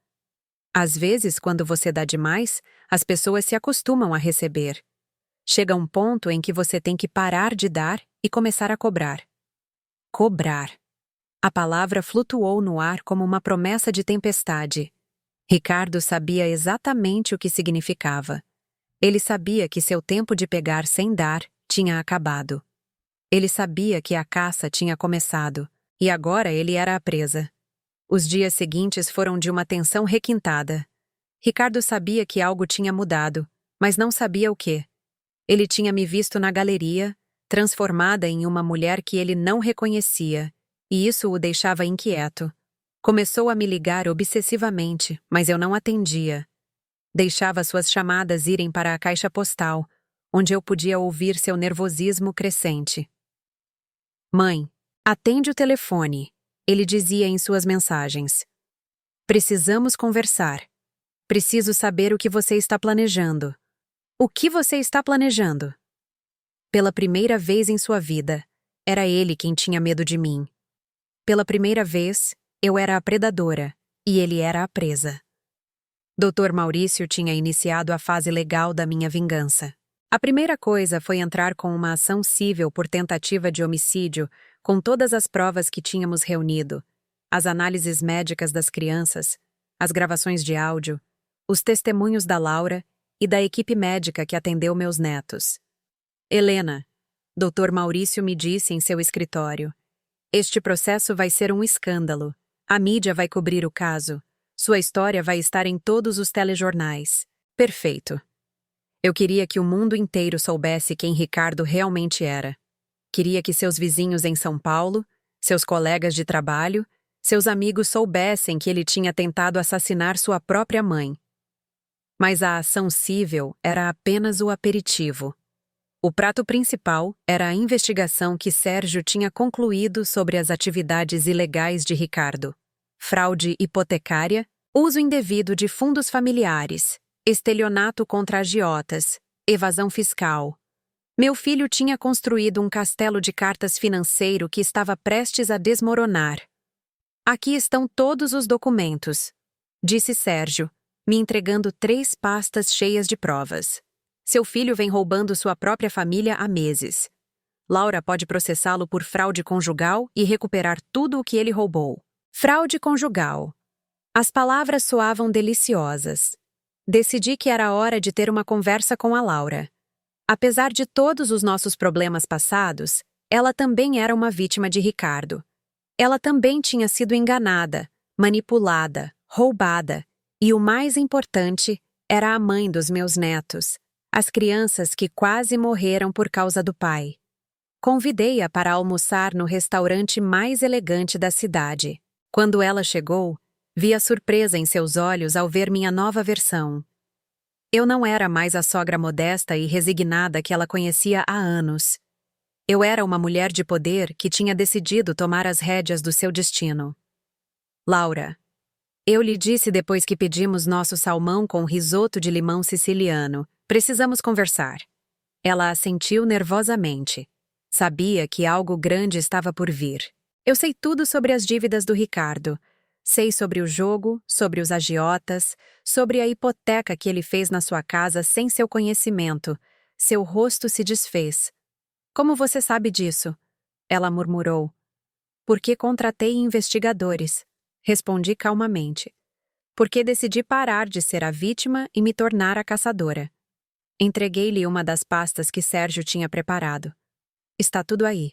"Às vezes, quando você dá demais, as pessoas se acostumam a receber. Chega um ponto em que você tem que parar de dar e começar a cobrar." Cobrar. A palavra flutuou no ar como uma promessa de tempestade. Ricardo sabia exatamente o que significava. Ele sabia que seu tempo de pegar sem dar tinha acabado. Ele sabia que a caça tinha começado, e agora ele era a presa. Os dias seguintes foram de uma tensão requintada. Ricardo sabia que algo tinha mudado, mas não sabia o quê. Ele tinha me visto na galeria, transformada em uma mulher que ele não reconhecia, e isso o deixava inquieto. Começou a me ligar obsessivamente, mas eu não atendia. Deixava suas chamadas irem para a caixa postal, onde eu podia ouvir seu nervosismo crescente. "Mãe, atende o telefone", ele dizia em suas mensagens. "Precisamos conversar. Preciso saber o que você está planejando." "O que você está planejando?" Pela primeira vez em sua vida, era ele quem tinha medo de mim. Pela primeira vez, eu era a predadora, e ele era a presa. Dr. Maurício tinha iniciado a fase legal da minha vingança. A primeira coisa foi entrar com uma ação civil por tentativa de homicídio, com todas as provas que tínhamos reunido, as análises médicas das crianças, as gravações de áudio, os testemunhos da Laura e da equipe médica que atendeu meus netos. "Helena", Dr. Maurício me disse em seu escritório, "este processo vai ser um escândalo. A mídia vai cobrir o caso. Sua história vai estar em todos os telejornais." Perfeito. Eu queria que o mundo inteiro soubesse quem Ricardo realmente era. Queria que seus vizinhos em São Paulo, seus colegas de trabalho, seus amigos soubessem que ele tinha tentado assassinar sua própria mãe. Mas a ação civil era apenas o aperitivo. O prato principal era a investigação que Sérgio tinha concluído sobre as atividades ilegais de Ricardo: fraude hipotecária, uso indevido de fundos familiares, estelionato contra agiotas, evasão fiscal. Meu filho tinha construído um castelo de cartas financeiro que estava prestes a desmoronar. "Aqui estão todos os documentos", disse Sérgio, me entregando 3 pastas cheias de provas. "Seu filho vem roubando sua própria família há meses. Laura pode processá-lo por fraude conjugal e recuperar tudo o que ele roubou. Fraude conjugal. As palavras soavam deliciosas. Decidi que era hora de ter uma conversa com a Laura. Apesar de todos os nossos problemas passados, ela também era uma vítima de Ricardo. Ela também tinha sido enganada, manipulada, roubada. E o mais importante, era a mãe dos meus netos, as crianças que quase morreram por causa do pai. Convidei-a para almoçar no restaurante mais elegante da cidade. Quando ela chegou, vi a surpresa em seus olhos ao ver minha nova versão. Eu não era mais a sogra modesta e resignada que ela conhecia há anos. Eu era uma mulher de poder que tinha decidido tomar as rédeas do seu destino. Laura, eu lhe disse depois que pedimos nosso salmão com risoto de limão siciliano. Precisamos conversar. Ela assentiu nervosamente. Sabia que algo grande estava por vir. Eu sei tudo sobre as dívidas do Ricardo. Sei sobre o jogo, sobre os agiotas, sobre a hipoteca que ele fez na sua casa sem seu conhecimento. Seu rosto se desfez. Como você sabe disso? Ela murmurou. Porque contratei investigadores. Respondi calmamente. Porque decidi parar de ser a vítima e me tornar a caçadora. Entreguei-lhe uma das pastas que Sérgio tinha preparado. Está tudo aí.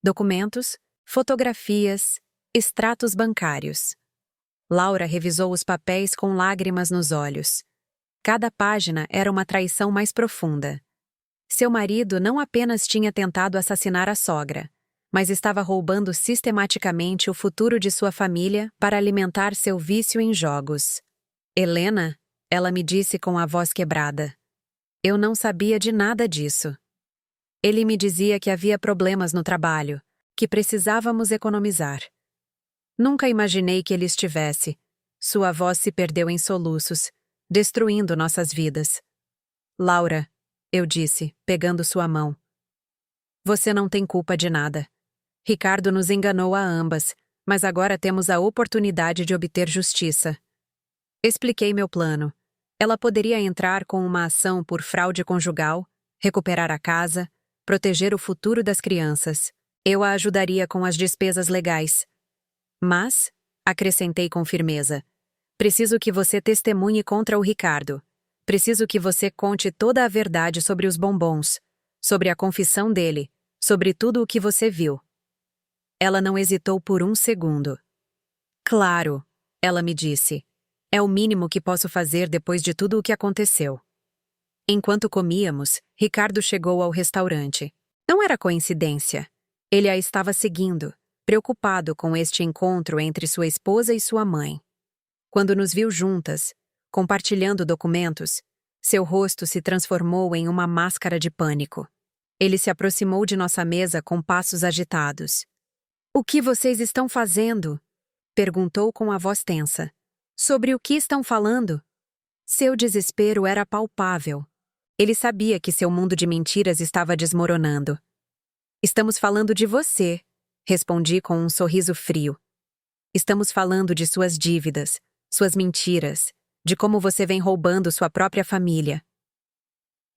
Documentos, fotografias, extratos bancários. Laura revisou os papéis com lágrimas nos olhos. Cada página era uma traição mais profunda. Seu marido não apenas tinha tentado assassinar a sogra, mas estava roubando sistematicamente o futuro de sua família para alimentar seu vício em jogos. Helena, ela me disse com a voz quebrada. Eu não sabia de nada disso. Ele me dizia que havia problemas no trabalho, que precisávamos economizar. Nunca imaginei que ele estivesse. Sua voz se perdeu em soluços, destruindo nossas vidas. Laura, eu disse, pegando sua mão. Você não tem culpa de nada. Ricardo nos enganou a ambas, mas agora temos a oportunidade de obter justiça. Expliquei meu plano. Ela poderia entrar com uma ação por fraude conjugal, recuperar a casa, proteger o futuro das crianças. Eu a ajudaria com as despesas legais. Mas, acrescentei com firmeza, preciso que você testemunhe contra o Ricardo. Preciso que você conte toda a verdade sobre os bombons, sobre a confissão dele, sobre tudo o que você viu. Ela não hesitou por um segundo. Claro, ela me disse. É o mínimo que posso fazer depois de tudo o que aconteceu. Enquanto comíamos, Ricardo chegou ao restaurante. Não era coincidência. Ele a estava seguindo, preocupado com este encontro entre sua esposa e sua mãe. Quando nos viu juntas, compartilhando documentos, seu rosto se transformou em uma máscara de pânico. Ele se aproximou de nossa mesa com passos agitados. O que vocês estão fazendo? Perguntou com a voz tensa. Sobre o que estão falando? Seu desespero era palpável. Ele sabia que seu mundo de mentiras estava desmoronando. Estamos falando de você, respondi com um sorriso frio. Estamos falando de suas dívidas, suas mentiras, de como você vem roubando sua própria família.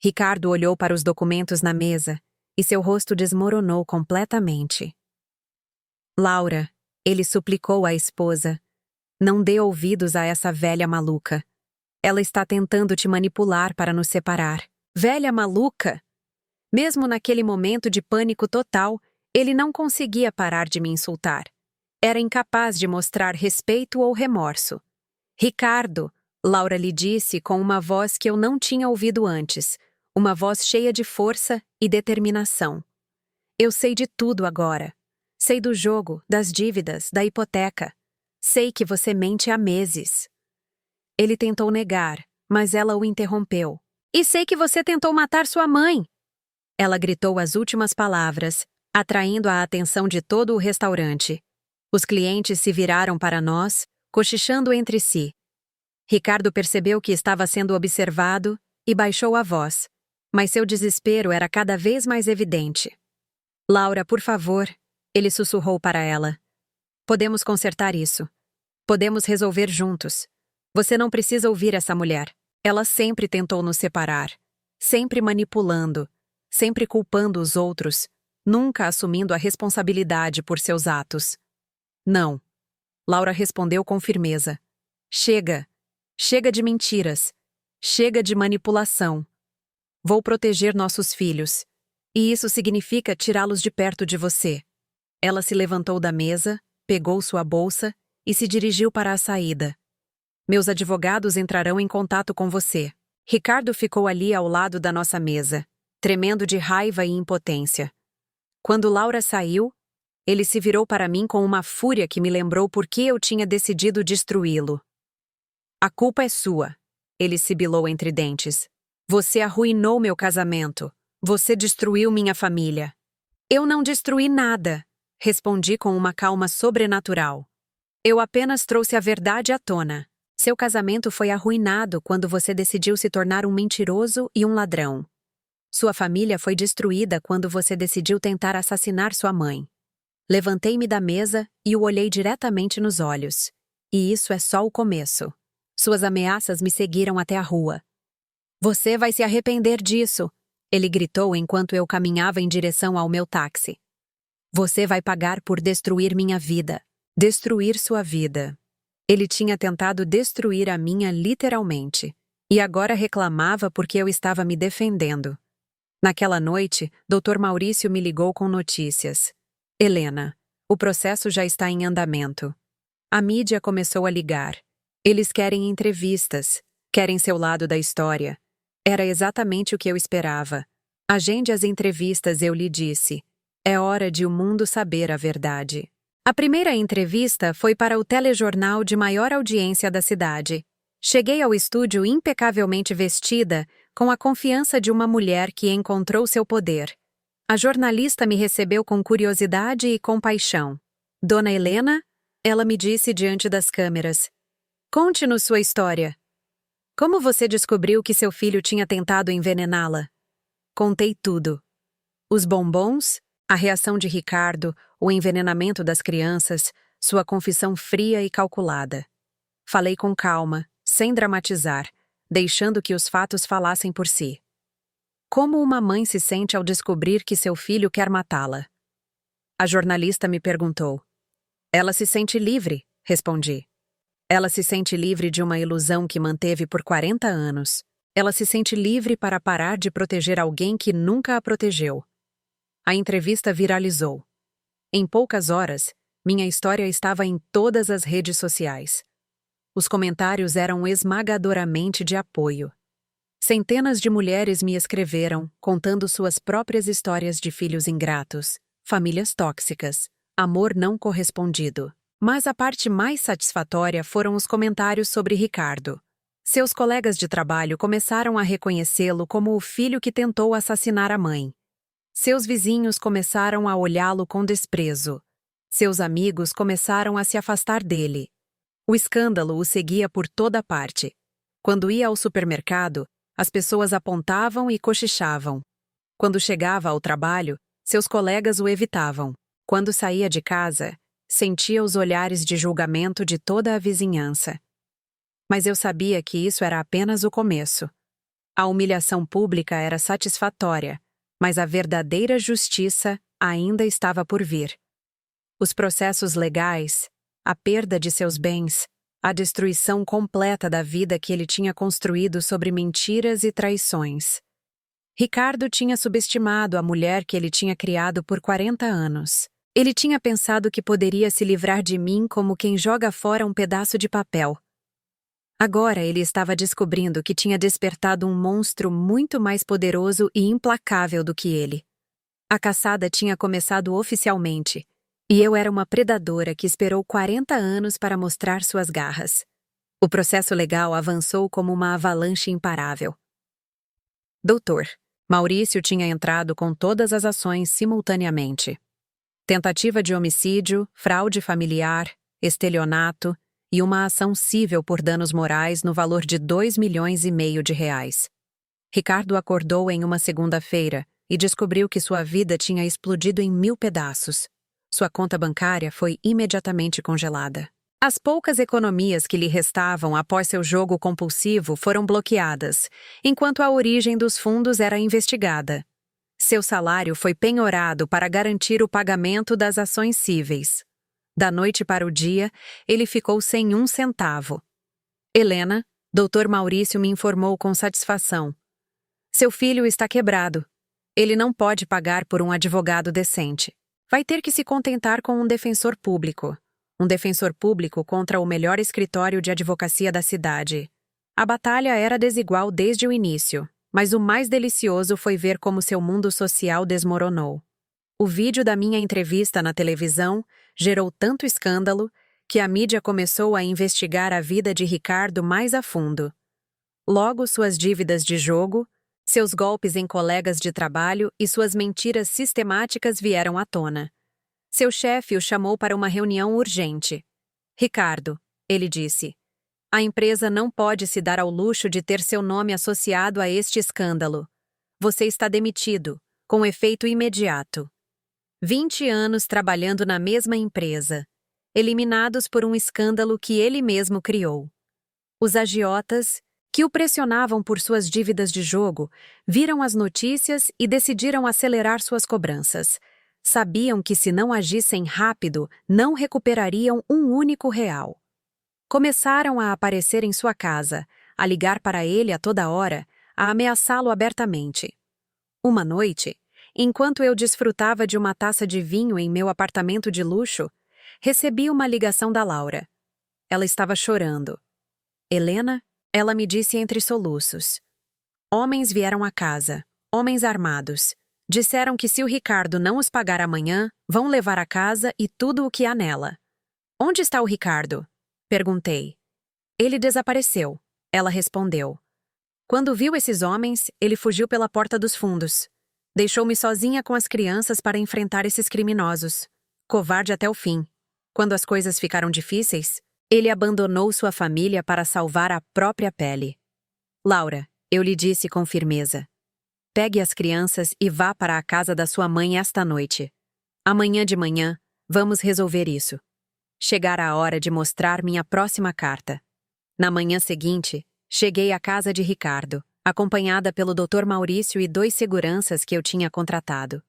Ricardo olhou para os documentos na mesa e seu rosto desmoronou completamente. Laura, ele suplicou à esposa, não dê ouvidos a essa velha maluca. Ela está tentando te manipular para nos separar. Velha maluca! Mesmo naquele momento de pânico total, ele não conseguia parar de me insultar. Era incapaz de mostrar respeito ou remorso. Ricardo, Laura lhe disse com uma voz que eu não tinha ouvido antes, uma voz cheia de força e determinação. Eu sei de tudo agora. Sei do jogo, das dívidas, da hipoteca. Sei que você mente há meses. Ele tentou negar, mas ela o interrompeu. E sei que você tentou matar sua mãe. Ela gritou as últimas palavras, atraindo a atenção de todo o restaurante. Os clientes se viraram para nós, cochichando entre si. Ricardo percebeu que estava sendo observado e baixou a voz, mas seu desespero era cada vez mais evidente. Laura, por favor, ele sussurrou para ela. Podemos consertar isso. Podemos resolver juntos. Você não precisa ouvir essa mulher. Ela sempre tentou nos separar, sempre manipulando, sempre culpando os outros. nunca assumindo a responsabilidade por seus atos. Não. Laura respondeu com firmeza. Chega. Chega de mentiras. Chega de manipulação. Vou proteger nossos filhos. E isso significa tirá-los de perto de você. Ela se levantou da mesa, pegou sua bolsa e se dirigiu para a saída. Meus advogados entrarão em contato com você. Ricardo ficou ali ao lado da nossa mesa, tremendo de raiva e impotência. Quando Laura saiu, ele se virou para mim com uma fúria que me lembrou por que eu tinha decidido destruí-lo. A culpa é sua, ele sibilou entre dentes. Você arruinou meu casamento. Você destruiu minha família. Eu não destruí nada, respondi com uma calma sobrenatural. Eu apenas trouxe a verdade à tona. Seu casamento foi arruinado quando você decidiu se tornar um mentiroso e um ladrão. Sua família foi destruída quando você decidiu tentar assassinar sua mãe. Levantei-me da mesa e o olhei diretamente nos olhos. E isso é só o começo. Suas ameaças me seguiram até a rua. Você vai se arrepender disso, ele gritou enquanto eu caminhava em direção ao meu táxi. Você vai pagar por destruir minha vida. Destruir sua vida. Ele tinha tentado destruir a minha literalmente, e agora reclamava porque eu estava me defendendo. Naquela noite, Dr. Maurício me ligou com notícias. Helena, o processo já está em andamento. A mídia começou a ligar. Eles querem entrevistas, querem seu lado da história. Era exatamente o que eu esperava. Agende as entrevistas, eu lhe disse. É hora de o mundo saber a verdade. A primeira entrevista foi para o telejornal de maior audiência da cidade. Cheguei ao estúdio impecavelmente vestida, com a confiança de uma mulher que encontrou seu poder. A jornalista me recebeu com curiosidade e compaixão. Dona Helena? Ela me disse diante das câmeras. Conte-nos sua história. Como você descobriu que seu filho tinha tentado envenená-la? Contei tudo. Os bombons, a reação de Ricardo, o envenenamento das crianças, sua confissão fria e calculada. Falei com calma, sem dramatizar, deixando que os fatos falassem por si. Como uma mãe se sente ao descobrir que seu filho quer matá-la? A jornalista me perguntou. Ela se sente livre, respondi. Ela se sente livre de uma ilusão que manteve por 40 anos. Ela se sente livre para parar de proteger alguém que nunca a protegeu. A entrevista viralizou. Em poucas horas, minha história estava em todas as redes sociais. Os comentários eram esmagadoramente de apoio. Centenas de mulheres me escreveram, contando suas próprias histórias de filhos ingratos, famílias tóxicas, amor não correspondido. Mas a parte mais satisfatória foram os comentários sobre Ricardo. Seus colegas de trabalho começaram a reconhecê-lo como o filho que tentou assassinar a mãe. Seus vizinhos começaram a olhá-lo com desprezo. Seus amigos começaram a se afastar dele. O escândalo o seguia por toda parte. Quando ia ao supermercado, as pessoas apontavam e cochichavam. Quando chegava ao trabalho, seus colegas o evitavam. Quando saía de casa, sentia os olhares de julgamento de toda a vizinhança. Mas eu sabia que isso era apenas o começo. A humilhação pública era satisfatória, mas a verdadeira justiça ainda estava por vir. Os processos legais, a perda de seus bens, a destruição completa da vida que ele tinha construído sobre mentiras e traições. Ricardo tinha subestimado a mulher que ele tinha criado por 40 anos. Ele tinha pensado que poderia se livrar de mim como quem joga fora um pedaço de papel. Agora ele estava descobrindo que tinha despertado um monstro muito mais poderoso e implacável do que ele. A caçada tinha começado oficialmente, e eu era uma predadora que esperou 40 anos para mostrar suas garras. O processo legal avançou como uma avalanche imparável. Doutor, Maurício tinha entrado com todas as ações simultaneamente. Tentativa de homicídio, fraude familiar, estelionato e uma ação cível por danos morais no valor de 2,5 milhões de reais. Ricardo acordou em uma segunda-feira e descobriu que sua vida tinha explodido em 1000 pedaços. Sua conta bancária foi imediatamente congelada. As poucas economias que lhe restavam após seu jogo compulsivo foram bloqueadas, enquanto a origem dos fundos era investigada. Seu salário foi penhorado para garantir o pagamento das ações cíveis. Da noite para o dia, ele ficou sem um centavo. Helena, Dr. Maurício me informou com satisfação. Seu filho está quebrado. Ele não pode pagar por um advogado decente. Vai ter que se contentar com um defensor público. Um defensor público contra o melhor escritório de advocacia da cidade. A batalha era desigual desde o início, mas o mais delicioso foi ver como seu mundo social desmoronou. O vídeo da minha entrevista na televisão gerou tanto escândalo que a mídia começou a investigar a vida de Ricardo mais a fundo. Logo, suas dívidas de jogo, seus golpes em colegas de trabalho e suas mentiras sistemáticas vieram à tona. Seu chefe o chamou para uma reunião urgente. Ricardo, ele disse, a empresa não pode se dar ao luxo de ter seu nome associado a este escândalo. Você está demitido, com efeito imediato. 20 anos trabalhando na mesma empresa, eliminados por um escândalo que ele mesmo criou. Os agiotas, que o pressionavam por suas dívidas de jogo, viram as notícias e decidiram acelerar suas cobranças. Sabiam que se não agissem rápido, não recuperariam um único real. Começaram a aparecer em sua casa, a ligar para ele a toda hora, a ameaçá-lo abertamente. Uma noite, enquanto eu desfrutava de uma taça de vinho em meu apartamento de luxo, recebi uma ligação da Laura. Ela estava chorando. Helena, ela me disse entre soluços. Homens vieram à casa, homens armados. Disseram que se o Ricardo não os pagar amanhã, vão levar a casa e tudo o que há nela. Onde está o Ricardo? Perguntei. Ele desapareceu, ela respondeu. Quando viu esses homens, ele fugiu pela porta dos fundos. Deixou-me sozinha com as crianças para enfrentar esses criminosos. Covarde até o fim. Quando as coisas ficaram difíceis, ele abandonou sua família para salvar a própria pele. Laura, eu lhe disse com firmeza. Pegue as crianças e vá para a casa da sua mãe esta noite. Amanhã de manhã, vamos resolver isso. Chegara a hora de mostrar minha próxima carta. Na manhã seguinte, cheguei à casa de Ricardo, acompanhada pelo Dr. Maurício e 2 seguranças que eu tinha contratado.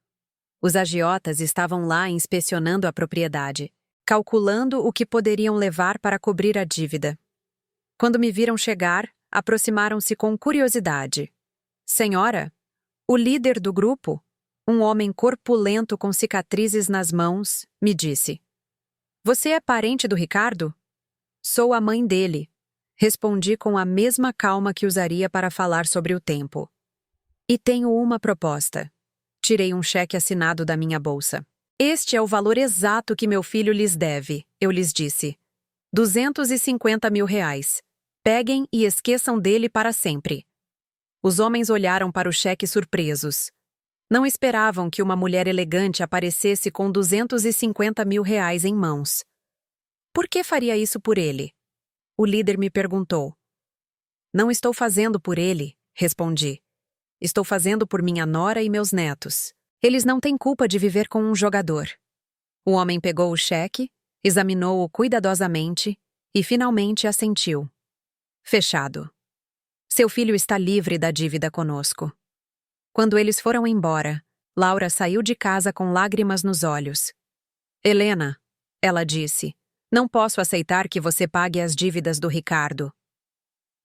Os agiotas estavam lá inspecionando a propriedade, calculando o que poderiam levar para cobrir a dívida. Quando me viram chegar, aproximaram-se com curiosidade. Senhora, o líder do grupo, um homem corpulento com cicatrizes nas mãos, me disse. Você é parente do Ricardo? Sou a mãe dele. Respondi com a mesma calma que usaria para falar sobre o tempo. E tenho uma proposta. Tirei um cheque assinado da minha bolsa. Este é o valor exato que meu filho lhes deve, eu lhes disse. 250 mil reais. Peguem e esqueçam dele para sempre. Os homens olharam para o cheque surpresos. Não esperavam que uma mulher elegante aparecesse com 250 mil reais em mãos. Por que faria isso por ele? O líder me perguntou. Não estou fazendo por ele, respondi. Estou fazendo por minha nora e meus netos. Eles não têm culpa de viver com um jogador. O homem pegou o cheque, examinou-o cuidadosamente e finalmente assentiu. Fechado. Seu filho está livre da dívida conosco. Quando eles foram embora, Laura saiu de casa com lágrimas nos olhos. Helena, ela disse, não posso aceitar que você pague as dívidas do Ricardo.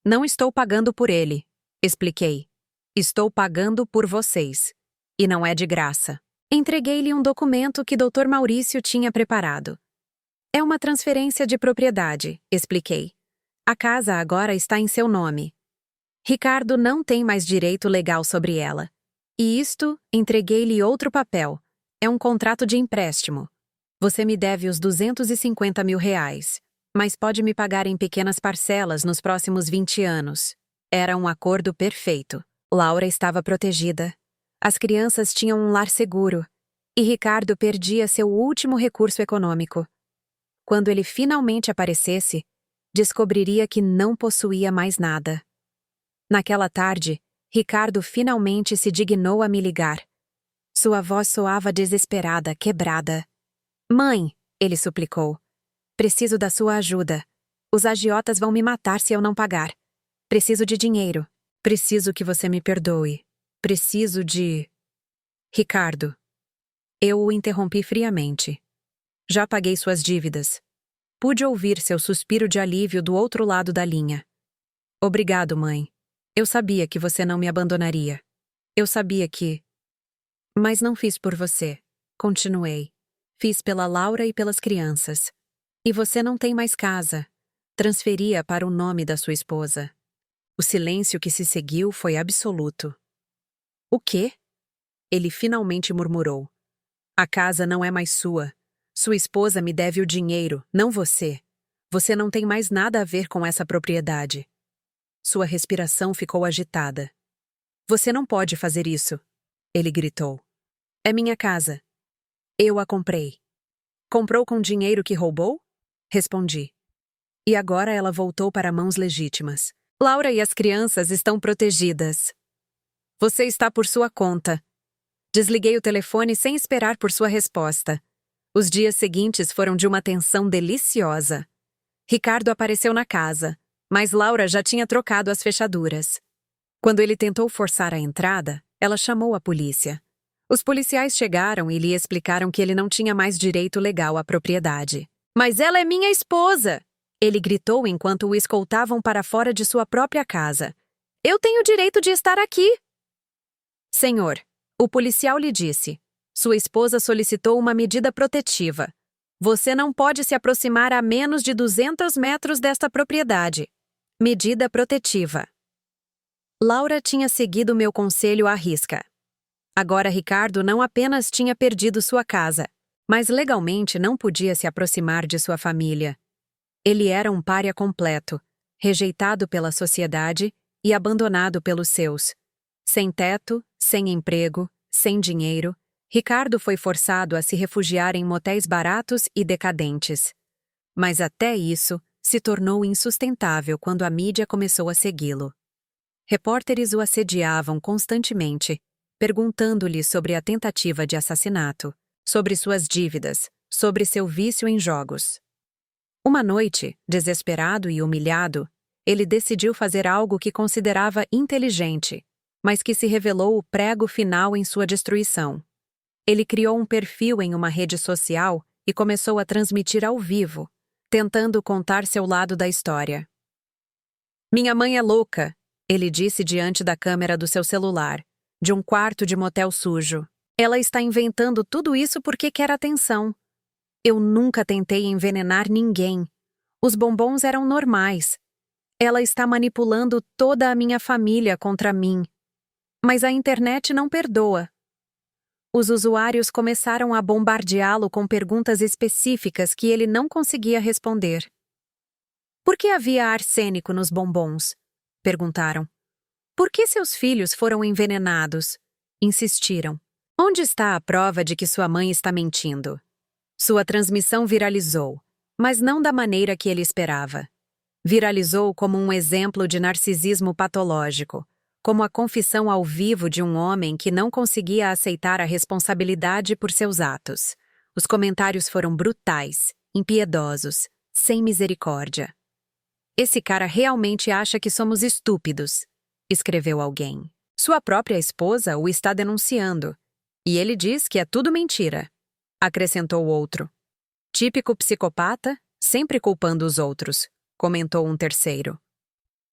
Não estou pagando por ele, expliquei. Estou pagando por vocês. E não é de graça. Entreguei-lhe um documento que Dr. Maurício tinha preparado. É uma transferência de propriedade, expliquei. A casa agora está em seu nome. Ricardo não tem mais direito legal sobre ela. E isto, entreguei-lhe outro papel. É um contrato de empréstimo. Você me deve os 250 mil reais, mas pode me pagar em pequenas parcelas nos próximos 20 anos. Era um acordo perfeito. Laura estava protegida. As crianças tinham um lar seguro. E Ricardo perdia seu último recurso econômico. Quando ele finalmente aparecesse, descobriria que não possuía mais nada. Naquela tarde, Ricardo finalmente se dignou a me ligar. Sua voz soava desesperada, quebrada. Mãe, ele suplicou. Preciso da sua ajuda. Os agiotas vão me matar se eu não pagar. Preciso de dinheiro. Preciso que você me perdoe. Preciso de... Ricardo. Eu o interrompi friamente. Já paguei suas dívidas. Pude ouvir seu suspiro de alívio do outro lado da linha. Obrigado, mãe. Eu sabia que você não me abandonaria. Eu sabia que... Mas não fiz por você. Continuei. Fiz pela Laura e pelas crianças. E você não tem mais casa. Transferia para o nome da sua esposa. O silêncio que se seguiu foi absoluto. O quê? Ele finalmente murmurou. A casa não é mais sua. Sua esposa me deve o dinheiro, não você. Você não tem mais nada a ver com essa propriedade. Sua respiração ficou agitada. Você não pode fazer isso, ele gritou. É minha casa. Eu a comprei. Comprou com dinheiro que roubou? Respondi. E agora ela voltou para mãos legítimas. Laura e as crianças estão protegidas. Você está por sua conta. Desliguei o telefone sem esperar por sua resposta. Os dias seguintes foram de uma tensão deliciosa. Ricardo apareceu na casa, mas Laura já tinha trocado as fechaduras. Quando ele tentou forçar a entrada, ela chamou a polícia. Os policiais chegaram e lhe explicaram que ele não tinha mais direito legal à propriedade. Mas ela é minha esposa! Ele gritou enquanto o escoltavam para fora de sua própria casa. Eu tenho direito de estar aqui! Senhor, o policial lhe disse. Sua esposa solicitou uma medida protetiva. Você não pode se aproximar a menos de 200 metros desta propriedade. Medida protetiva. Laura tinha seguido meu conselho à risca. Agora Ricardo não apenas tinha perdido sua casa, mas legalmente não podia se aproximar de sua família. Ele era um pária completo, rejeitado pela sociedade e abandonado pelos seus. Sem teto, sem emprego, sem dinheiro, Ricardo foi forçado a se refugiar em motéis baratos e decadentes. Mas até isso se tornou insustentável quando a mídia começou a segui-lo. Repórteres o assediavam constantemente, perguntando-lhe sobre a tentativa de assassinato, sobre suas dívidas, sobre seu vício em jogos. Uma noite, desesperado e humilhado, ele decidiu fazer algo que considerava inteligente, mas que se revelou o prego final em sua destruição. Ele criou um perfil em uma rede social e começou a transmitir ao vivo, tentando contar seu lado da história. Minha mãe é louca, ele disse diante da câmera do seu celular, de um quarto de motel sujo. Ela está inventando tudo isso porque quer atenção. Eu nunca tentei envenenar ninguém. Os bombons eram normais. Ela está manipulando toda a minha família contra mim. Mas a internet não perdoa. Os usuários começaram a bombardeá-lo com perguntas específicas que ele não conseguia responder. Por que havia arsênico nos bombons? Perguntaram. Por que seus filhos foram envenenados? Insistiram. Onde está a prova de que sua mãe está mentindo? Sua transmissão viralizou, mas não da maneira que ele esperava. Viralizou como um exemplo de narcisismo patológico, como a confissão ao vivo de um homem que não conseguia aceitar a responsabilidade por seus atos. Os comentários foram brutais, impiedosos, sem misericórdia. Esse cara realmente acha que somos estúpidos, escreveu alguém. Sua própria esposa o está denunciando. E ele diz que é tudo mentira, acrescentou outro. Típico psicopata, sempre culpando os outros, comentou um terceiro.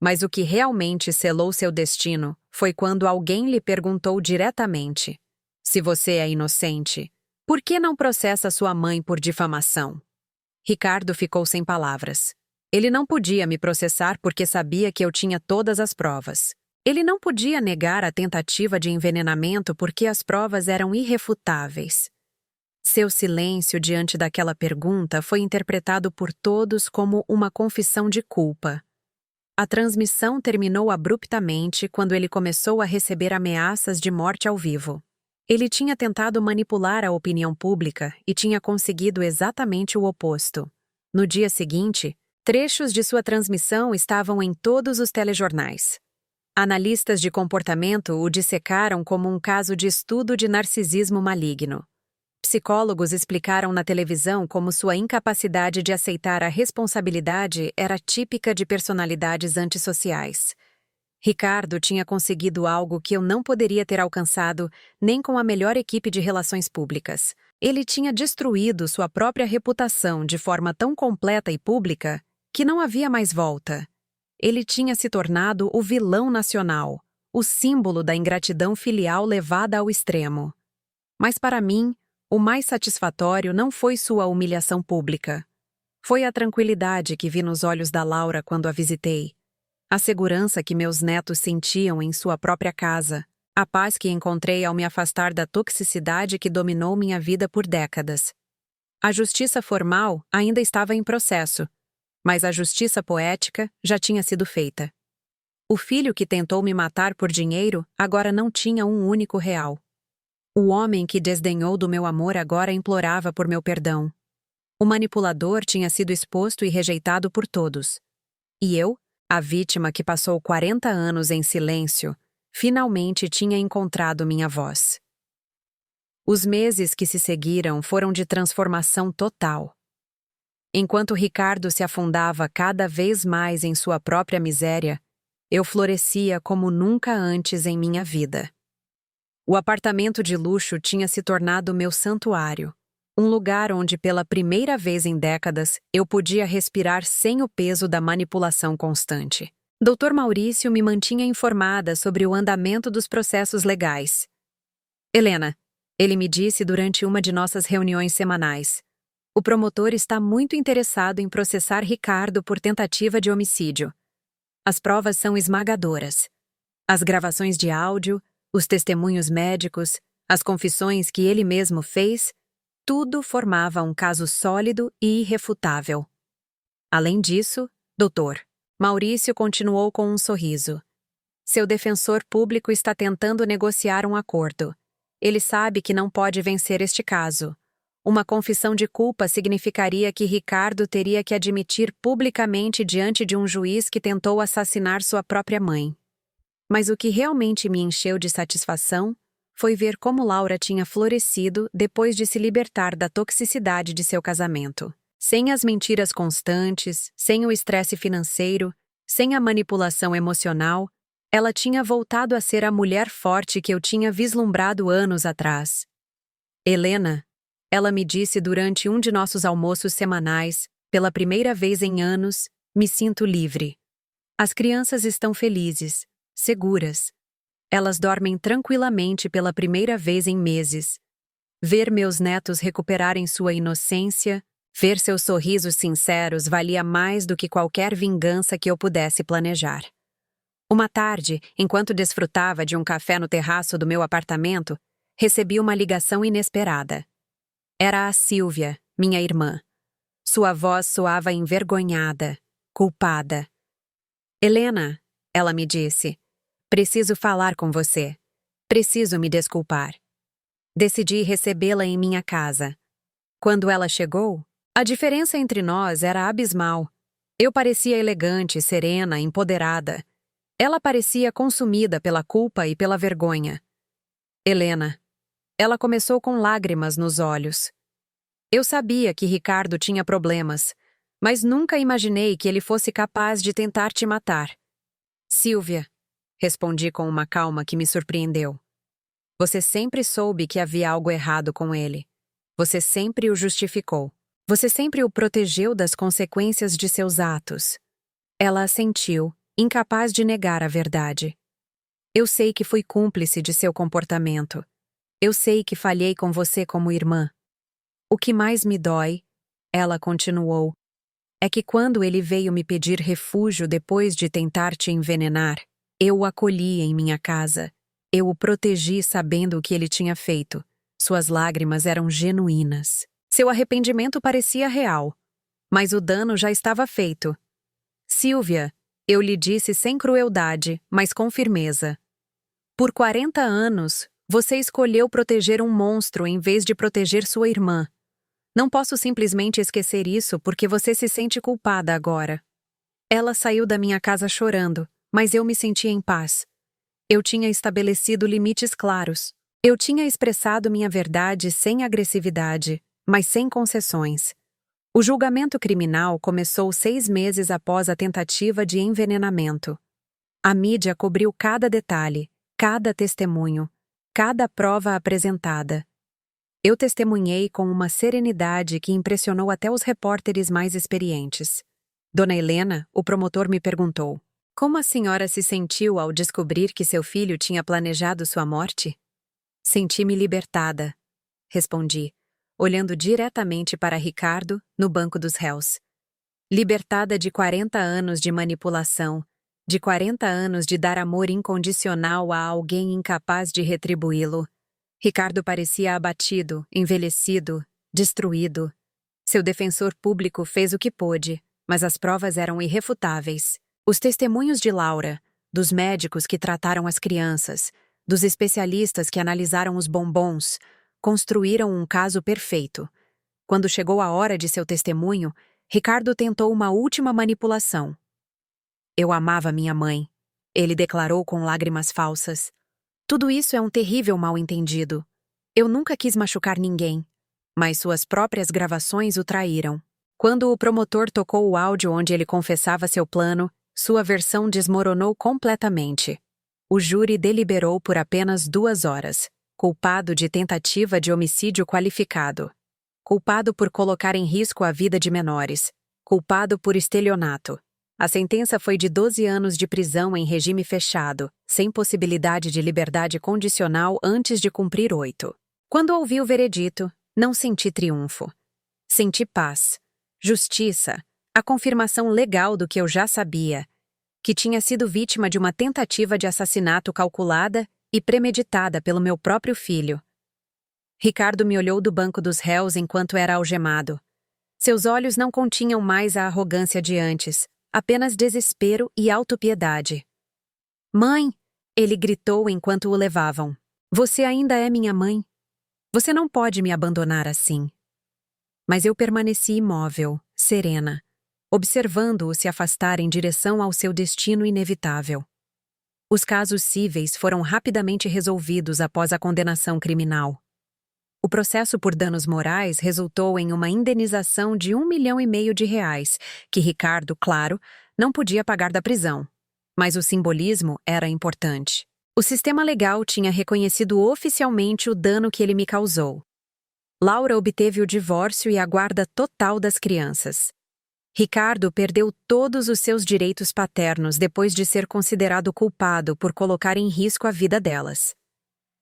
Mas o que realmente selou seu destino foi quando alguém lhe perguntou diretamente: se você é inocente, por que não processa sua mãe por difamação? Ricardo ficou sem palavras. Ele não podia me processar porque sabia que eu tinha todas as provas. Ele não podia negar a tentativa de envenenamento porque as provas eram irrefutáveis. Seu silêncio diante daquela pergunta foi interpretado por todos como uma confissão de culpa. A transmissão terminou abruptamente quando ele começou a receber ameaças de morte ao vivo. Ele tinha tentado manipular a opinião pública e tinha conseguido exatamente o oposto. No dia seguinte, trechos de sua transmissão estavam em todos os telejornais. Analistas de comportamento o dissecaram como um caso de estudo de narcisismo maligno. Psicólogos explicaram na televisão como sua incapacidade de aceitar a responsabilidade era típica de personalidades antissociais. Ricardo tinha conseguido algo que eu não poderia ter alcançado nem com a melhor equipe de relações públicas. Ele tinha destruído sua própria reputação de forma tão completa e pública que não havia mais volta. Ele tinha se tornado o vilão nacional, o símbolo da ingratidão filial levada ao extremo. Mas para mim, o mais satisfatório não foi sua humilhação pública. Foi a tranquilidade que vi nos olhos da Laura quando a visitei. A segurança que meus netos sentiam em sua própria casa, a paz que encontrei ao me afastar da toxicidade que dominou minha vida por décadas. A justiça formal ainda estava em processo, mas a justiça poética já tinha sido feita. O filho que tentou me matar por dinheiro agora não tinha um único real. O homem que desdenhou do meu amor agora implorava por meu perdão. O manipulador tinha sido exposto e rejeitado por todos. E eu, a vítima que passou 40 anos em silêncio, finalmente tinha encontrado minha voz. Os meses que se seguiram foram de transformação total. Enquanto Ricardo se afundava cada vez mais em sua própria miséria, eu florescia como nunca antes em minha vida. O apartamento de luxo tinha se tornado meu santuário, um lugar onde pela primeira vez em décadas eu podia respirar sem o peso da manipulação constante. Dr. Maurício me mantinha informada sobre o andamento dos processos legais. Helena, ele me disse durante uma de nossas reuniões semanais, o promotor está muito interessado em processar Ricardo por tentativa de homicídio. As provas são esmagadoras. As gravações de áudio, os testemunhos médicos, as confissões que ele mesmo fez, tudo formava um caso sólido e irrefutável. Além disso, doutor, Maurício continuou com um sorriso. Seu defensor público está tentando negociar um acordo. Ele sabe que não pode vencer este caso. Uma confissão de culpa significaria que Ricardo teria que admitir publicamente diante de um juiz que tentou assassinar sua própria mãe. Mas o que realmente me encheu de satisfação foi ver como Laura tinha florescido depois de se libertar da toxicidade de seu casamento. Sem as mentiras constantes, sem o estresse financeiro, sem a manipulação emocional, ela tinha voltado a ser a mulher forte que eu tinha vislumbrado anos atrás. Helena, ela me disse durante um de nossos almoços semanais, pela primeira vez em anos, me sinto livre. As crianças estão felizes, seguras. Elas dormem tranquilamente pela primeira vez em meses. Ver meus netos recuperarem sua inocência, ver seus sorrisos sinceros valia mais do que qualquer vingança que eu pudesse planejar. Uma tarde, enquanto desfrutava de um café no terraço do meu apartamento, recebi uma ligação inesperada. Era a Sílvia, minha irmã. Sua voz soava envergonhada, culpada. Helena, ela me disse, preciso falar com você. Preciso me desculpar. Decidi recebê-la em minha casa. Quando ela chegou, a diferença entre nós era abismal. Eu parecia elegante, serena, empoderada. Ela parecia consumida pela culpa e pela vergonha. Helena. Ela começou com lágrimas nos olhos. Eu sabia que Ricardo tinha problemas, mas nunca imaginei que ele fosse capaz de tentar te matar. Sílvia, respondi com uma calma que me surpreendeu. Você sempre soube que havia algo errado com ele. Você sempre o justificou. Você sempre o protegeu das consequências de seus atos. Ela assentiu, incapaz de negar a verdade. Eu sei que fui cúmplice de seu comportamento. Eu sei que falhei com você como irmã. O que mais me dói, ela continuou, é que quando ele veio me pedir refúgio depois de tentar te envenenar, eu o acolhi em minha casa. Eu o protegi sabendo o que ele tinha feito. Suas lágrimas eram genuínas. Seu arrependimento parecia real. Mas o dano já estava feito. Sílvia, eu lhe disse sem crueldade, mas com firmeza. Por 40 anos, você escolheu proteger um monstro em vez de proteger sua irmã. Não posso simplesmente esquecer isso porque você se sente culpada agora. Ela saiu da minha casa chorando, mas eu me senti em paz. Eu tinha estabelecido limites claros. Eu tinha expressado minha verdade sem agressividade, mas sem concessões. O julgamento criminal começou 6 meses após a tentativa de envenenamento. A mídia cobriu cada detalhe, cada testemunho, cada prova apresentada. Eu testemunhei com uma serenidade que impressionou até os repórteres mais experientes. Dona Helena, o promotor me perguntou: como a senhora se sentiu ao descobrir que seu filho tinha planejado sua morte? Senti-me libertada, respondi, olhando diretamente para Ricardo, no banco dos réus. Libertada de 40 anos de manipulação, de 40 anos de dar amor incondicional a alguém incapaz de retribuí-lo. Ricardo parecia abatido, envelhecido, destruído. Seu defensor público fez o que pôde, mas as provas eram irrefutáveis. Os testemunhos de Laura, dos médicos que trataram as crianças, dos especialistas que analisaram os bombons, construíram um caso perfeito. Quando chegou a hora de seu testemunho, Ricardo tentou uma última manipulação. Eu amava minha mãe, ele declarou com lágrimas falsas. Tudo isso é um terrível mal-entendido. Eu nunca quis machucar ninguém, mas suas próprias gravações o traíram. Quando o promotor tocou o áudio onde ele confessava seu plano, sua versão desmoronou completamente. O júri deliberou por apenas 2 horas, culpado de tentativa de homicídio qualificado, culpado por colocar em risco a vida de menores, culpado por estelionato. A sentença foi de 12 anos de prisão em regime fechado, sem possibilidade de liberdade condicional antes de cumprir 8. Quando ouvi o veredito, não senti triunfo. Senti paz, justiça, a confirmação legal do que eu já sabia, que tinha sido vítima de uma tentativa de assassinato calculada e premeditada pelo meu próprio filho. Ricardo me olhou do banco dos réus enquanto era algemado. Seus olhos não continham mais a arrogância de antes, apenas desespero e autopiedade. Mãe! Ele gritou enquanto o levavam. Você ainda é minha mãe. Você não pode me abandonar assim. Mas eu permaneci imóvel, serena, observando-o se afastar em direção ao seu destino inevitável. Os casos cíveis foram rapidamente resolvidos após a condenação criminal. O processo por danos morais resultou em uma indenização de R$1,5 milhão, que Ricardo, claro, não podia pagar da prisão. Mas o simbolismo era importante. O sistema legal tinha reconhecido oficialmente o dano que ele me causou. Laura obteve o divórcio e a guarda total das crianças. Ricardo perdeu todos os seus direitos paternos depois de ser considerado culpado por colocar em risco a vida delas.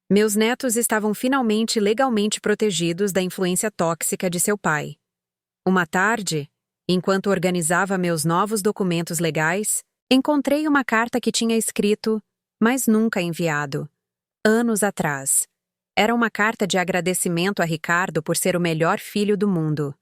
Meus netos estavam finalmente legalmente protegidos da influência tóxica de seu pai. Uma tarde, enquanto organizava meus novos documentos legais, encontrei uma carta que tinha escrito, mas nunca enviado, anos atrás. Era uma carta de agradecimento a Ricardo por ser o melhor filho do mundo.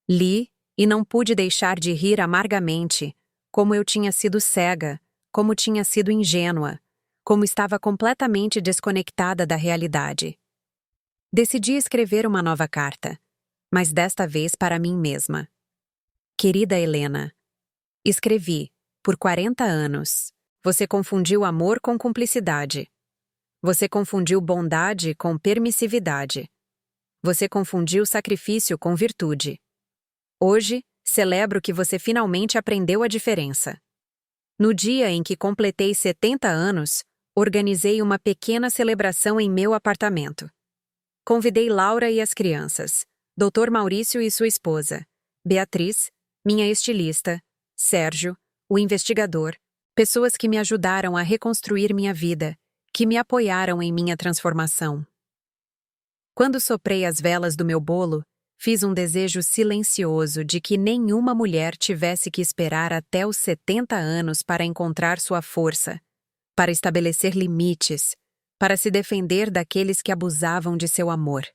Li e não pude deixar de rir amargamente, como eu tinha sido cega, como tinha sido ingênua, como estava completamente desconectada da realidade. Decidi escrever uma nova carta, mas desta vez para mim mesma. Querida Helena, escrevi, por 40 anos, você confundiu amor com cumplicidade. Você confundiu bondade com permissividade. Você confundiu sacrifício com virtude. Hoje, celebro que você finalmente aprendeu a diferença. No dia em que completei 70 anos, organizei uma pequena celebração em meu apartamento. Convidei Laura e as crianças, Dr. Maurício e sua esposa, Beatriz, minha estilista, Sérgio, o investigador, pessoas que me ajudaram a reconstruir minha vida, que me apoiaram em minha transformação. Quando soprei as velas do meu bolo, fiz um desejo silencioso de que nenhuma mulher tivesse que esperar até os 70 anos para encontrar sua força, para estabelecer limites, para se defender daqueles que abusavam de seu amor.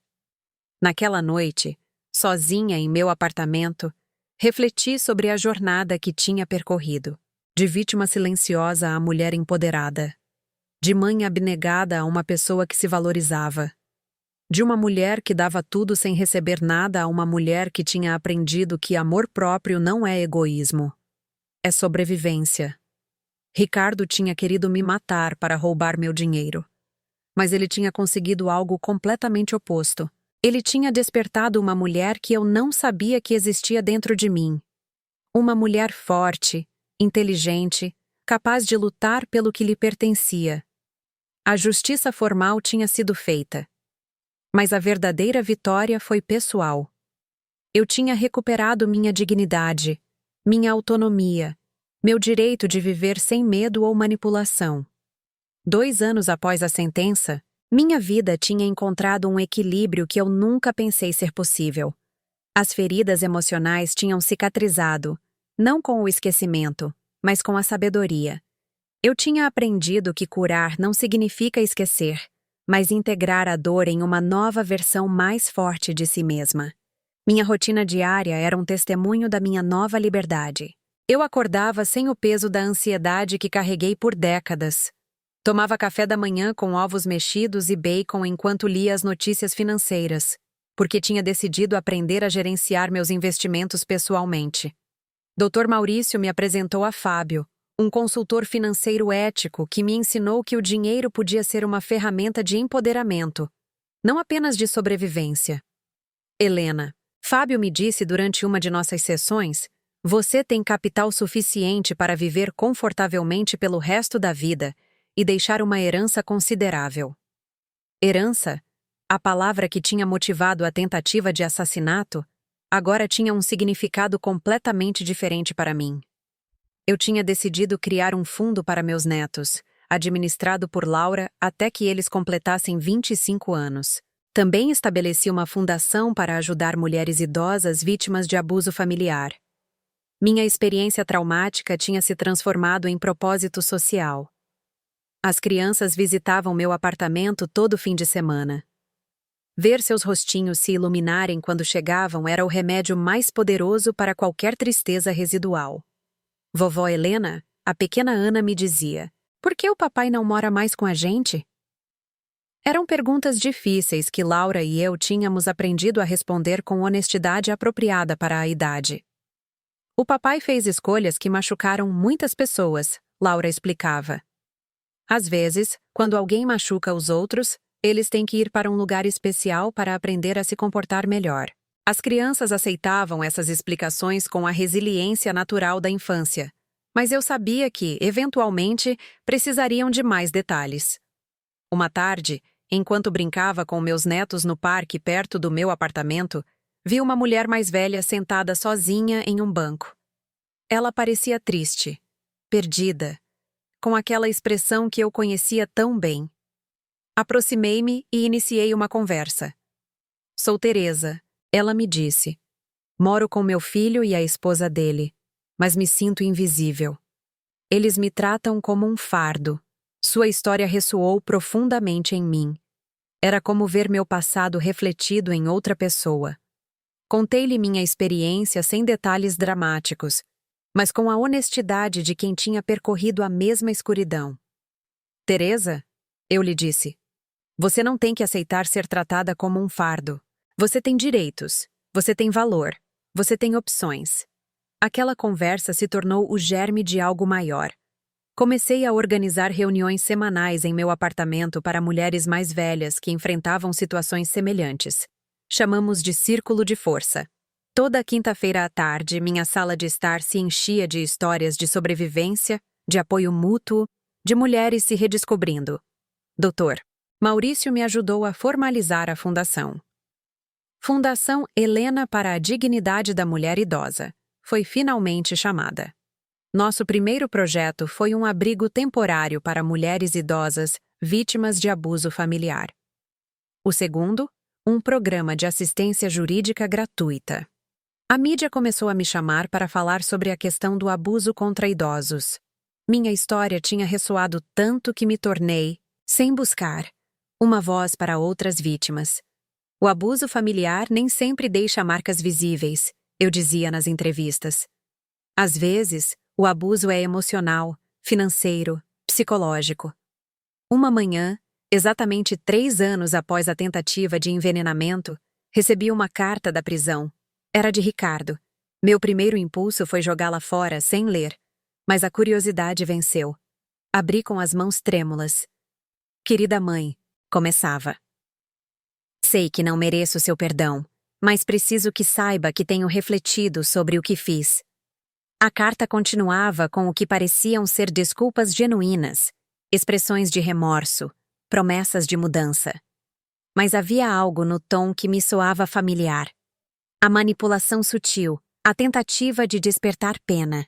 Naquela noite, sozinha em meu apartamento, refleti sobre a jornada que tinha percorrido, de vítima silenciosa a mulher empoderada, de mãe abnegada a uma pessoa que se valorizava, de uma mulher que dava tudo sem receber nada a uma mulher que tinha aprendido que amor próprio não é egoísmo, é sobrevivência. Ricardo tinha querido me matar para roubar meu dinheiro. Mas ele tinha conseguido algo completamente oposto. Ele tinha despertado uma mulher que eu não sabia que existia dentro de mim. Uma mulher forte, inteligente, capaz de lutar pelo que lhe pertencia. A justiça formal tinha sido feita. Mas a verdadeira vitória foi pessoal. Eu tinha recuperado minha dignidade, minha autonomia, meu direito de viver sem medo ou manipulação. 2 anos após a sentença, minha vida tinha encontrado um equilíbrio que eu nunca pensei ser possível. As feridas emocionais tinham cicatrizado, não com o esquecimento, mas com a sabedoria. Eu tinha aprendido que curar não significa esquecer, mas integrar a dor em uma nova versão mais forte de si mesma. Minha rotina diária era um testemunho da minha nova liberdade. Eu acordava sem o peso da ansiedade que carreguei por décadas. Tomava café da manhã com ovos mexidos e bacon enquanto lia as notícias financeiras, porque tinha decidido aprender a gerenciar meus investimentos pessoalmente. Dr. Maurício me apresentou a Fábio, um consultor financeiro ético que me ensinou que o dinheiro podia ser uma ferramenta de empoderamento, não apenas de sobrevivência. Helena, Fábio me disse durante uma de nossas sessões, você tem capital suficiente para viver confortavelmente pelo resto da vida e deixar uma herança considerável. Herança, a palavra que tinha motivado a tentativa de assassinato, agora tinha um significado completamente diferente para mim. Eu tinha decidido criar um fundo para meus netos, administrado por Laura até que eles completassem 25 anos. Também estabeleci uma fundação para ajudar mulheres idosas vítimas de abuso familiar. Minha experiência traumática tinha se transformado em propósito social. As crianças visitavam meu apartamento todo fim de semana. Ver seus rostinhos se iluminarem quando chegavam era o remédio mais poderoso para qualquer tristeza residual. Vovó Helena, a pequena Ana me dizia, por que o papai não mora mais com a gente? Eram perguntas difíceis que Laura e eu tínhamos aprendido a responder com honestidade apropriada para a idade. O papai fez escolhas que machucaram muitas pessoas, Laura explicava. Às vezes, quando alguém machuca os outros, eles têm que ir para um lugar especial para aprender a se comportar melhor. As crianças aceitavam essas explicações com a resiliência natural da infância, mas eu sabia que, eventualmente, precisariam de mais detalhes. Uma tarde, enquanto brincava com meus netos no parque perto do meu apartamento, vi uma mulher mais velha sentada sozinha em um banco. Ela parecia triste, perdida, com aquela expressão que eu conhecia tão bem. Aproximei-me e iniciei uma conversa. Sou Teresa, ela me disse. Moro com meu filho e a esposa dele, mas me sinto invisível. Eles me tratam como um fardo. Sua história ressoou profundamente em mim. Era como ver meu passado refletido em outra pessoa. Contei-lhe minha experiência sem detalhes dramáticos, mas com a honestidade de quem tinha percorrido a mesma escuridão. Teresa, eu lhe disse, você não tem que aceitar ser tratada como um fardo. Você tem direitos, você tem valor, você tem opções. Aquela conversa se tornou o germe de algo maior. Comecei a organizar reuniões semanais em meu apartamento para mulheres mais velhas que enfrentavam situações semelhantes. Chamamos de Círculo de Força. Toda quinta-feira à tarde, minha sala de estar se enchia de histórias de sobrevivência, de apoio mútuo, de mulheres se redescobrindo. Dr. Maurício me ajudou a formalizar a fundação. Fundação Helena para a Dignidade da Mulher Idosa. Foi finalmente chamada. Nosso primeiro projeto foi um abrigo temporário para mulheres idosas vítimas de abuso familiar. O segundo, um programa de assistência jurídica gratuita. A mídia começou a me chamar para falar sobre a questão do abuso contra idosos. Minha história tinha ressoado tanto que me tornei, sem buscar, uma voz para outras vítimas. O abuso familiar nem sempre deixa marcas visíveis, eu dizia nas entrevistas. Às vezes, o abuso é emocional, financeiro, psicológico. Uma manhã, exatamente 3 anos após a tentativa de envenenamento, recebi uma carta da prisão. Era de Ricardo. Meu primeiro impulso foi jogá-la fora sem ler, mas a curiosidade venceu. Abri com as mãos trêmulas. Querida mãe, começava. Sei que não mereço seu perdão, mas preciso que saiba que tenho refletido sobre o que fiz. A carta continuava com o que pareciam ser desculpas genuínas, expressões de remorso, promessas de mudança. Mas havia algo no tom que me soava familiar. A manipulação sutil, a tentativa de despertar pena.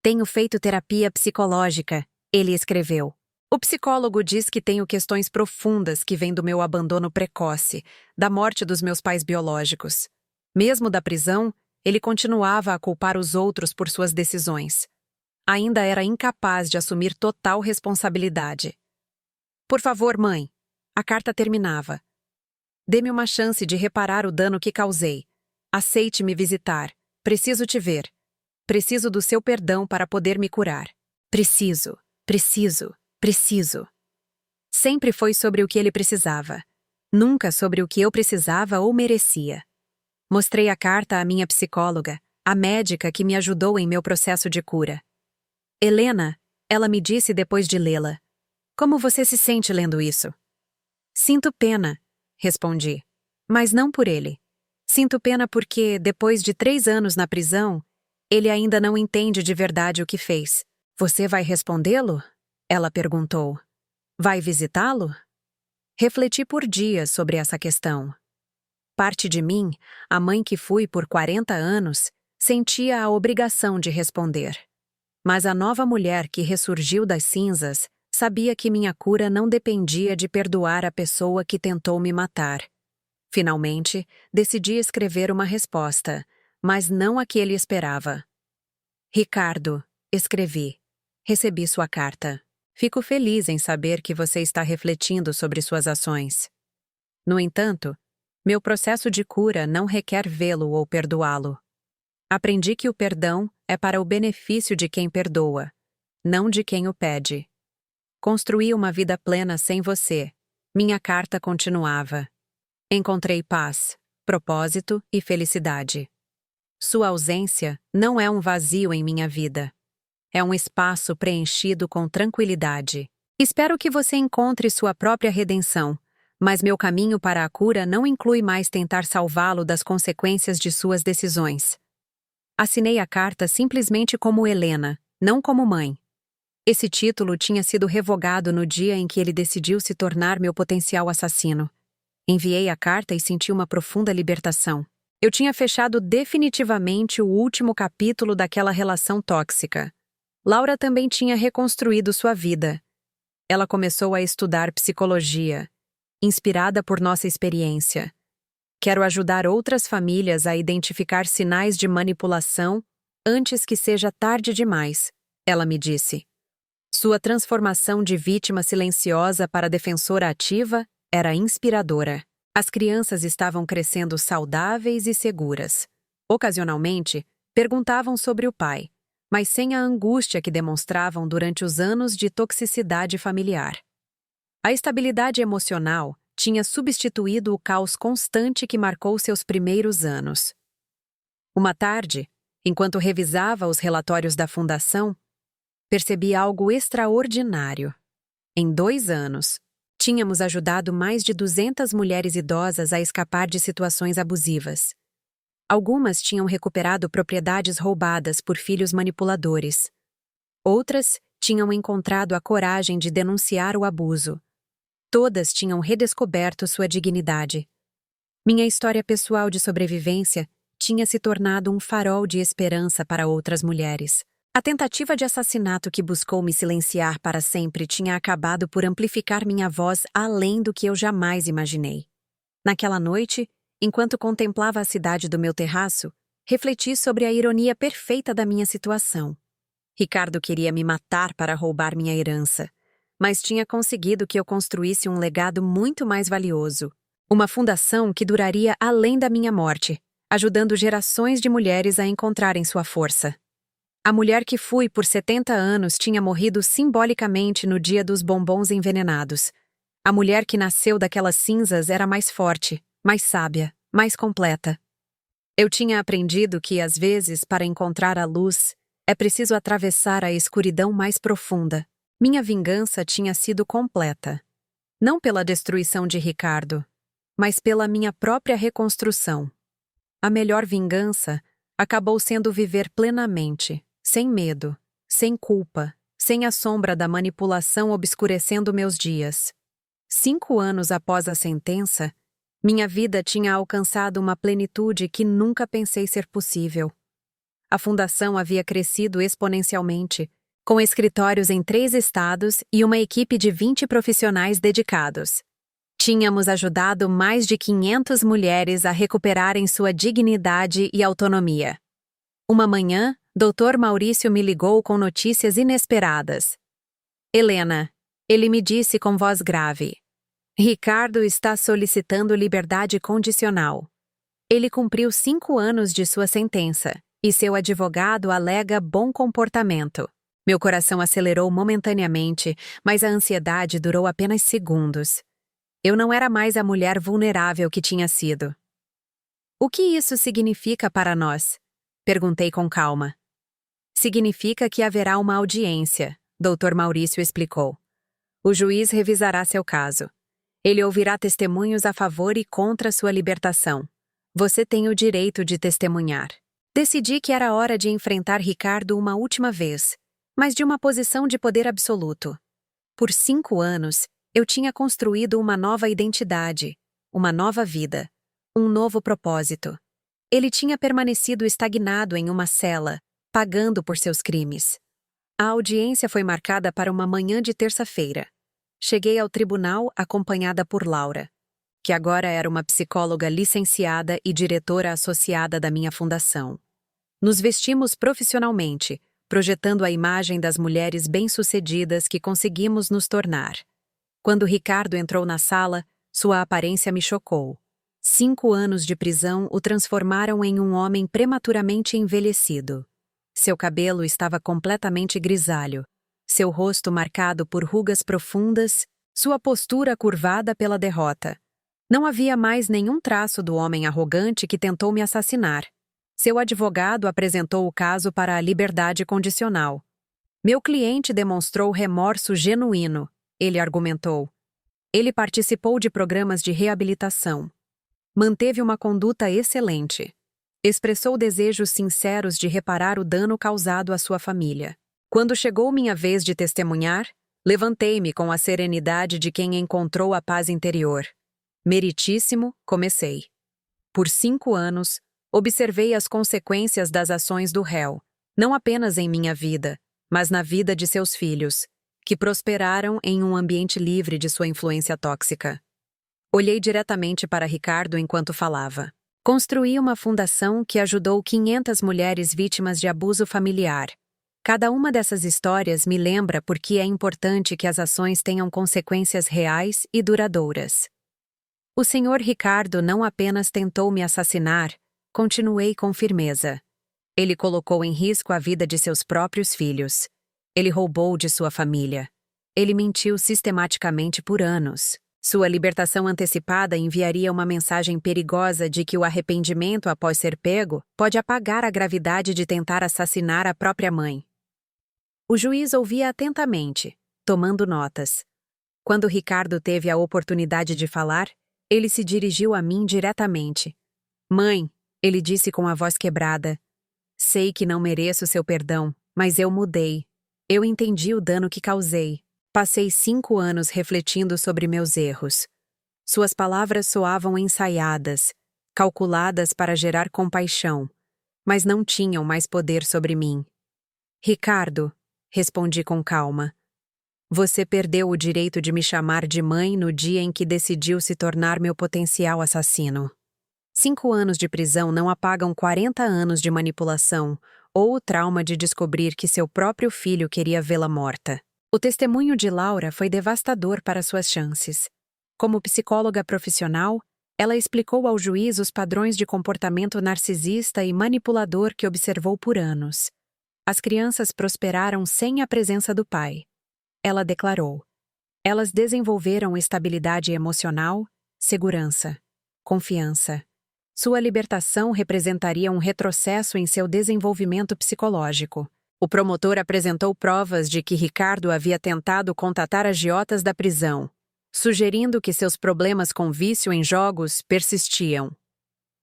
Tenho feito terapia psicológica, ele escreveu. O psicólogo diz que tenho questões profundas que vêm do meu abandono precoce, da morte dos meus pais biológicos. Mesmo da prisão, ele continuava a culpar os outros por suas decisões. Ainda era incapaz de assumir total responsabilidade. Por favor, mãe. A carta terminava. Dê-me uma chance de reparar o dano que causei. Aceite me visitar. Preciso te ver. Preciso do seu perdão para poder me curar. Preciso. Sempre foi sobre o que ele precisava. Nunca sobre o que eu precisava ou merecia. Mostrei a carta à minha psicóloga, a médica que me ajudou em meu processo de cura. Helena, ela me disse depois de lê-la. Como você se sente lendo isso? Sinto pena, respondi. Mas não por ele. Sinto pena porque, depois de 3 anos na prisão, ele ainda não entende de verdade o que fez. Você vai respondê-lo? Ela perguntou. Vai visitá-lo? Refleti por dias sobre essa questão. Parte de mim, a mãe que fui por 40 anos, sentia a obrigação de responder. Mas a nova mulher que ressurgiu das cinzas sabia que minha cura não dependia de perdoar a pessoa que tentou me matar. Finalmente, decidi escrever uma resposta, mas não a que ele esperava. Ricardo, escrevi. Recebi sua carta. Fico feliz em saber que você está refletindo sobre suas ações. No entanto, meu processo de cura não requer vê-lo ou perdoá-lo. Aprendi que o perdão é para o benefício de quem perdoa, não de quem o pede. Construí uma vida plena sem você. Minha carta continuava. Encontrei paz, propósito e felicidade. Sua ausência não é um vazio em minha vida. É um espaço preenchido com tranquilidade. Espero que você encontre sua própria redenção, mas meu caminho para a cura não inclui mais tentar salvá-lo das consequências de suas decisões. Assinei a carta simplesmente como Helena, não como mãe. Esse título tinha sido revogado no dia em que ele decidiu se tornar meu potencial assassino. Enviei a carta e senti uma profunda libertação. Eu tinha fechado definitivamente o último capítulo daquela relação tóxica. Laura também tinha reconstruído sua vida. Ela começou a estudar psicologia, inspirada por nossa experiência. Quero ajudar outras famílias a identificar sinais de manipulação antes que seja tarde demais, ela me disse. Sua transformação de vítima silenciosa para defensora ativa era inspiradora. As crianças estavam crescendo saudáveis e seguras. Ocasionalmente, perguntavam sobre o pai, mas sem a angústia que demonstravam durante os anos de toxicidade familiar. A estabilidade emocional tinha substituído o caos constante que marcou seus primeiros anos. Uma tarde, enquanto revisava os relatórios da fundação, percebi algo extraordinário. Em 2 anos, tínhamos ajudado mais de 200 mulheres idosas a escapar de situações abusivas. Algumas tinham recuperado propriedades roubadas por filhos manipuladores. Outras tinham encontrado a coragem de denunciar o abuso. Todas tinham redescoberto sua dignidade. Minha história pessoal de sobrevivência tinha se tornado um farol de esperança para outras mulheres. A tentativa de assassinato que buscou me silenciar para sempre tinha acabado por amplificar minha voz além do que eu jamais imaginei. Naquela noite, enquanto contemplava a cidade do meu terraço, refleti sobre a ironia perfeita da minha situação. Ricardo queria me matar para roubar minha herança, mas tinha conseguido que eu construísse um legado muito mais valioso. Uma fundação que duraria além da minha morte, ajudando gerações de mulheres a encontrarem sua força. A mulher que fui por 70 anos tinha morrido simbolicamente no dia dos bombons envenenados. A mulher que nasceu daquelas cinzas era mais forte, mais sábia, mais completa. Eu tinha aprendido que, às vezes, para encontrar a luz, é preciso atravessar a escuridão mais profunda. Minha vingança tinha sido completa. Não pela destruição de Ricardo, mas pela minha própria reconstrução. A melhor vingança acabou sendo viver plenamente, sem medo, sem culpa, sem a sombra da manipulação obscurecendo meus dias. 5 anos após a sentença, minha vida tinha alcançado uma plenitude que nunca pensei ser possível. A fundação havia crescido exponencialmente, com escritórios em 3 estados e uma equipe de 20 profissionais dedicados. Tínhamos ajudado mais de 500 mulheres a recuperarem sua dignidade e autonomia. Uma manhã, Dr. Maurício me ligou com notícias inesperadas. Helena, ele me disse com voz grave. Ricardo está solicitando liberdade condicional. Ele cumpriu 5 anos de sua sentença, e seu advogado alega bom comportamento. Meu coração acelerou momentaneamente, mas a ansiedade durou apenas segundos. Eu não era mais a mulher vulnerável que tinha sido. O que isso significa para nós? Perguntei com calma. Significa que haverá uma audiência, Dr. Maurício explicou. O juiz revisará seu caso. Ele ouvirá testemunhos a favor e contra sua libertação. Você tem o direito de testemunhar. Decidi que era hora de enfrentar Ricardo uma última vez, mas de uma posição de poder absoluto. Por 5 anos, eu tinha construído uma nova identidade, uma nova vida, um novo propósito. Ele tinha permanecido estagnado em uma cela, pagando por seus crimes. A audiência foi marcada para uma manhã de terça-feira. Cheguei ao tribunal acompanhada por Laura, que agora era uma psicóloga licenciada e diretora associada da minha fundação. Nos vestimos profissionalmente, projetando a imagem das mulheres bem-sucedidas que conseguimos nos tornar. Quando Ricardo entrou na sala, sua aparência me chocou. 5 anos de prisão o transformaram em um homem prematuramente envelhecido. Seu cabelo estava completamente grisalho, seu rosto marcado por rugas profundas, sua postura curvada pela derrota. Não havia mais nenhum traço do homem arrogante que tentou me assassinar. Seu advogado apresentou o caso para a liberdade condicional. Meu cliente demonstrou remorso genuíno, ele argumentou. Ele participou de programas de reabilitação. Manteve uma conduta excelente. Expressou desejos sinceros de reparar o dano causado à sua família. Quando chegou minha vez de testemunhar, levantei-me com a serenidade de quem encontrou a paz interior. Meritíssimo, comecei. Por 5 anos, observei as consequências das ações do réu, não apenas em minha vida, mas na vida de seus filhos, que prosperaram em um ambiente livre de sua influência tóxica. Olhei diretamente para Ricardo enquanto falava. Construí uma fundação que ajudou 500 mulheres vítimas de abuso familiar. Cada uma dessas histórias me lembra por que é importante que as ações tenham consequências reais e duradouras. O Sr. Ricardo não apenas tentou me assassinar, continuei com firmeza. Ele colocou em risco a vida de seus próprios filhos. Ele roubou de sua família. Ele mentiu sistematicamente por anos. Sua libertação antecipada enviaria uma mensagem perigosa de que o arrependimento após ser pego pode apagar a gravidade de tentar assassinar a própria mãe. O juiz ouvia atentamente, tomando notas. Quando Ricardo teve a oportunidade de falar, ele se dirigiu a mim diretamente. Mãe, ele disse com a voz quebrada, sei que não mereço seu perdão, mas eu mudei. Eu entendi o dano que causei. Passei 5 anos refletindo sobre meus erros. Suas palavras soavam ensaiadas, calculadas para gerar compaixão, mas não tinham mais poder sobre mim. Ricardo, respondi com calma, você perdeu o direito de me chamar de mãe no dia em que decidiu se tornar meu potencial assassino. 5 anos de prisão não apagam 40 anos de manipulação ou o trauma de descobrir que seu próprio filho queria vê-la morta. O testemunho de Laura foi devastador para suas chances. Como psicóloga profissional, ela explicou ao juiz os padrões de comportamento narcisista e manipulador que observou por anos. As crianças prosperaram sem a presença do pai. Ela declarou: elas desenvolveram estabilidade emocional, segurança, confiança. Sua libertação representaria um retrocesso em seu desenvolvimento psicológico. O promotor apresentou provas de que Ricardo havia tentado contatar agiotas da prisão, sugerindo que seus problemas com vício em jogos persistiam.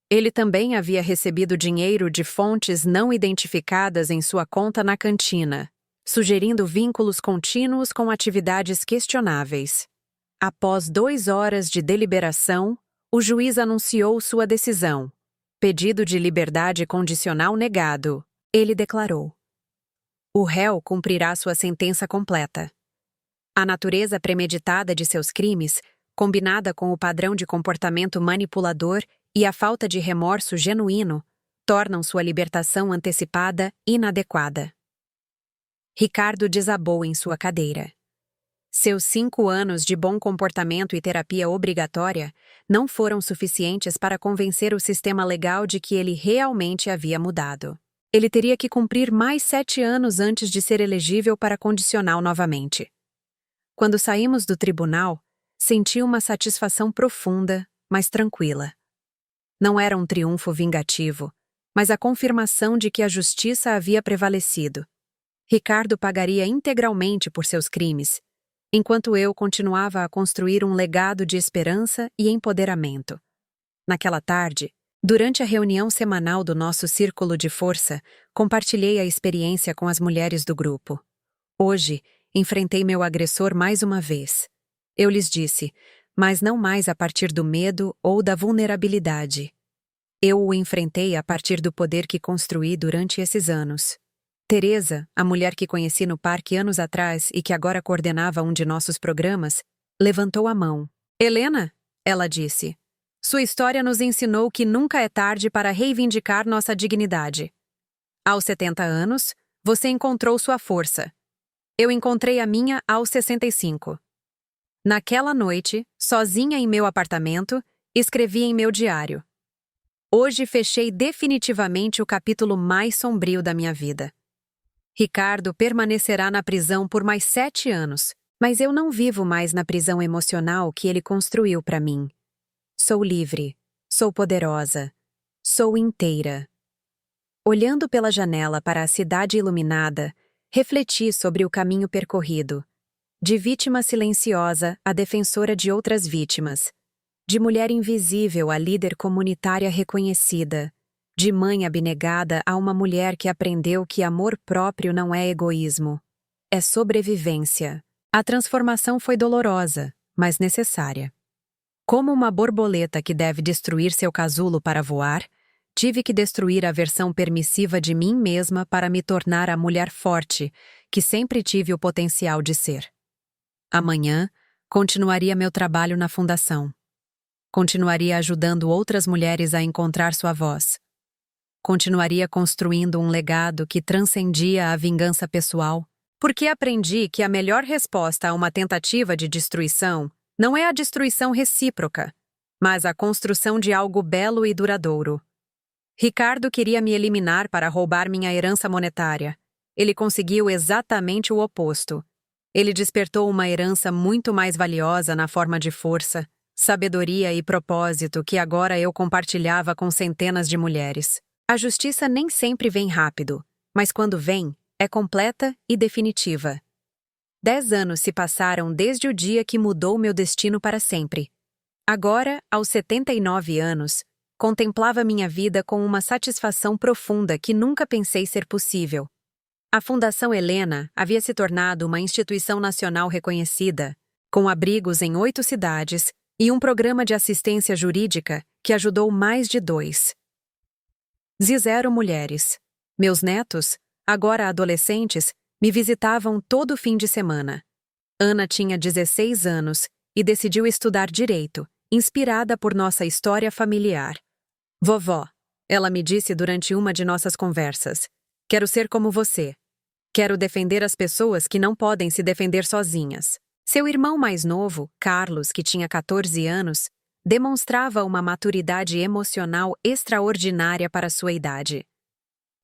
Ele também havia recebido dinheiro de fontes não identificadas em sua conta na cantina, sugerindo vínculos contínuos com atividades questionáveis. Após 2 horas de deliberação, o juiz anunciou sua decisão. Pedido de liberdade condicional negado. Ele declarou: o réu cumprirá sua sentença completa. A natureza premeditada de seus crimes, combinada com o padrão de comportamento manipulador e a falta de remorso genuíno, tornam sua libertação antecipada inadequada. Ricardo desabou em sua cadeira. Seus 5 anos de bom comportamento e terapia obrigatória não foram suficientes para convencer o sistema legal de que ele realmente havia mudado. Ele teria que cumprir mais 7 anos antes de ser elegível para condicional novamente. Quando saímos do tribunal, senti uma satisfação profunda, mas tranquila. Não era um triunfo vingativo, mas a confirmação de que a justiça havia prevalecido. Ricardo pagaria integralmente por seus crimes, enquanto eu continuava a construir um legado de esperança e empoderamento. Naquela tarde, durante a reunião semanal do nosso círculo de força, compartilhei a experiência com as mulheres do grupo. Hoje, enfrentei meu agressor mais uma vez. Eu lhes disse, mas não mais a partir do medo ou da vulnerabilidade. Eu o enfrentei a partir do poder que construí durante esses anos. Teresa, a mulher que conheci no parque anos atrás e que agora coordenava um de nossos programas, levantou a mão. Helena, ela disse, sua história nos ensinou que nunca é tarde para reivindicar nossa dignidade. Aos 70 anos, você encontrou sua força. Eu encontrei a minha aos 65. Naquela noite, sozinha em meu apartamento, escrevi em meu diário. Hoje fechei definitivamente o capítulo mais sombrio da minha vida. Ricardo permanecerá na prisão por mais 7 anos, mas eu não vivo mais na prisão emocional que ele construiu para mim. Sou livre, sou poderosa, sou inteira. Olhando pela janela para a cidade iluminada, refleti sobre o caminho percorrido. De vítima silenciosa a defensora de outras vítimas. De mulher invisível a líder comunitária reconhecida. De mãe abnegada a uma mulher que aprendeu que amor próprio não é egoísmo. É sobrevivência. A transformação foi dolorosa, mas necessária. Como uma borboleta que deve destruir seu casulo para voar, tive que destruir a versão permissiva de mim mesma para me tornar a mulher forte que sempre tive o potencial de ser. Amanhã, continuaria meu trabalho na fundação. Continuaria ajudando outras mulheres a encontrar sua voz. Continuaria construindo um legado que transcendia a vingança pessoal, porque aprendi que a melhor resposta a uma tentativa de destruição não é a destruição recíproca, mas a construção de algo belo e duradouro. Ricardo queria me eliminar para roubar minha herança monetária. Ele conseguiu exatamente o oposto. Ele despertou uma herança muito mais valiosa na forma de força, sabedoria e propósito que agora eu compartilhava com centenas de mulheres. A justiça nem sempre vem rápido, mas quando vem, é completa e definitiva. 10 anos se passaram desde o dia que mudou meu destino para sempre. Agora, aos 79 anos, contemplava minha vida com uma satisfação profunda que nunca pensei ser possível. A Fundação Helena havia se tornado uma instituição nacional reconhecida, com abrigos em 8 cidades e um programa de assistência jurídica que ajudou mais de 2.000 mulheres. Meus netos, agora adolescentes, me visitavam todo fim de semana. Ana tinha 16 anos e decidiu estudar direito, inspirada por nossa história familiar. Vovó, ela me disse durante uma de nossas conversas, quero ser como você. Quero defender as pessoas que não podem se defender sozinhas. Seu irmão mais novo, Carlos, que tinha 14 anos, demonstrava uma maturidade emocional extraordinária para sua idade.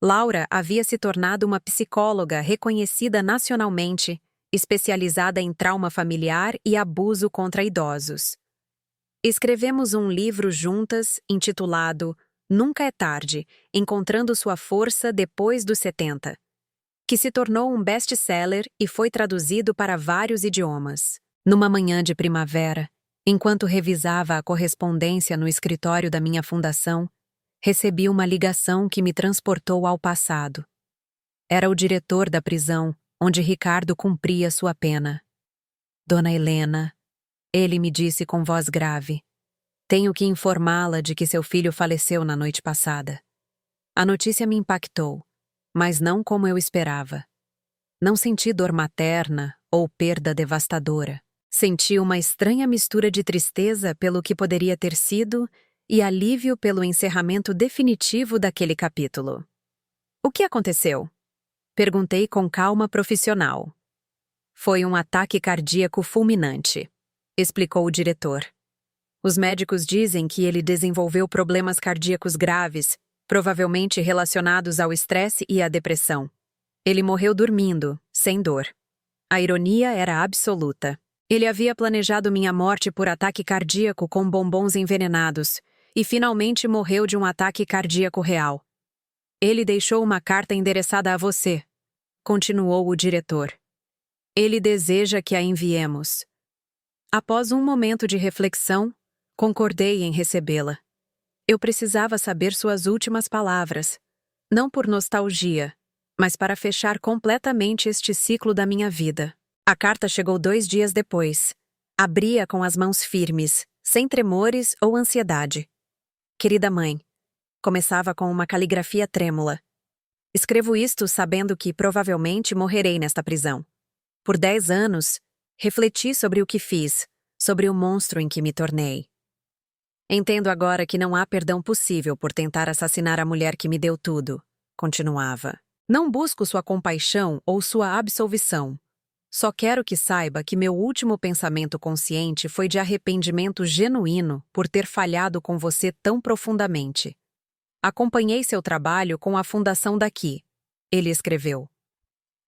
Laura havia se tornado uma psicóloga reconhecida nacionalmente, especializada em trauma familiar e abuso contra idosos. Escrevemos um livro juntas, intitulado Nunca é Tarde, Encontrando Sua Força Depois dos 70, que se tornou um best-seller e foi traduzido para vários idiomas. Numa manhã de primavera, enquanto revisava a correspondência no escritório da minha fundação, Recebi uma ligação que me transportou ao passado. Era o diretor da prisão, onde Ricardo cumpria sua pena. Dona Helena, ele me disse com voz grave. Tenho que informá-la de que seu filho faleceu na noite passada. A notícia me impactou, mas não como eu esperava. Não senti dor materna ou perda devastadora. Senti uma estranha mistura de tristeza pelo que poderia ter sido e alívio pelo encerramento definitivo daquele capítulo. O que aconteceu? Perguntei com calma profissional. Foi um ataque cardíaco fulminante, explicou o diretor. Os médicos dizem que ele desenvolveu problemas cardíacos graves, provavelmente relacionados ao estresse e à depressão. Ele morreu dormindo, sem dor. A ironia era absoluta. Ele havia planejado minha morte por ataque cardíaco com bombons envenenados e finalmente morreu de um ataque cardíaco real. Ele deixou uma carta endereçada a você, continuou o diretor. Ele deseja que a enviemos. Após um momento de reflexão, concordei em recebê-la. Eu precisava saber suas últimas palavras, não por nostalgia, mas para fechar completamente este ciclo da minha vida. A carta chegou 2 dias depois. Abria com as mãos firmes, sem tremores ou ansiedade. Querida mãe, começava com uma caligrafia trêmula. Escrevo isto sabendo que provavelmente morrerei nesta prisão. Por 10 anos, refleti sobre o que fiz, sobre o monstro em que me tornei. Entendo agora que não há perdão possível por tentar assassinar a mulher que me deu tudo, continuava. Não busco sua compaixão ou sua absolvição. Só quero que saiba que meu último pensamento consciente foi de arrependimento genuíno por ter falhado com você tão profundamente. Acompanhei seu trabalho com a fundação daqui, ele escreveu.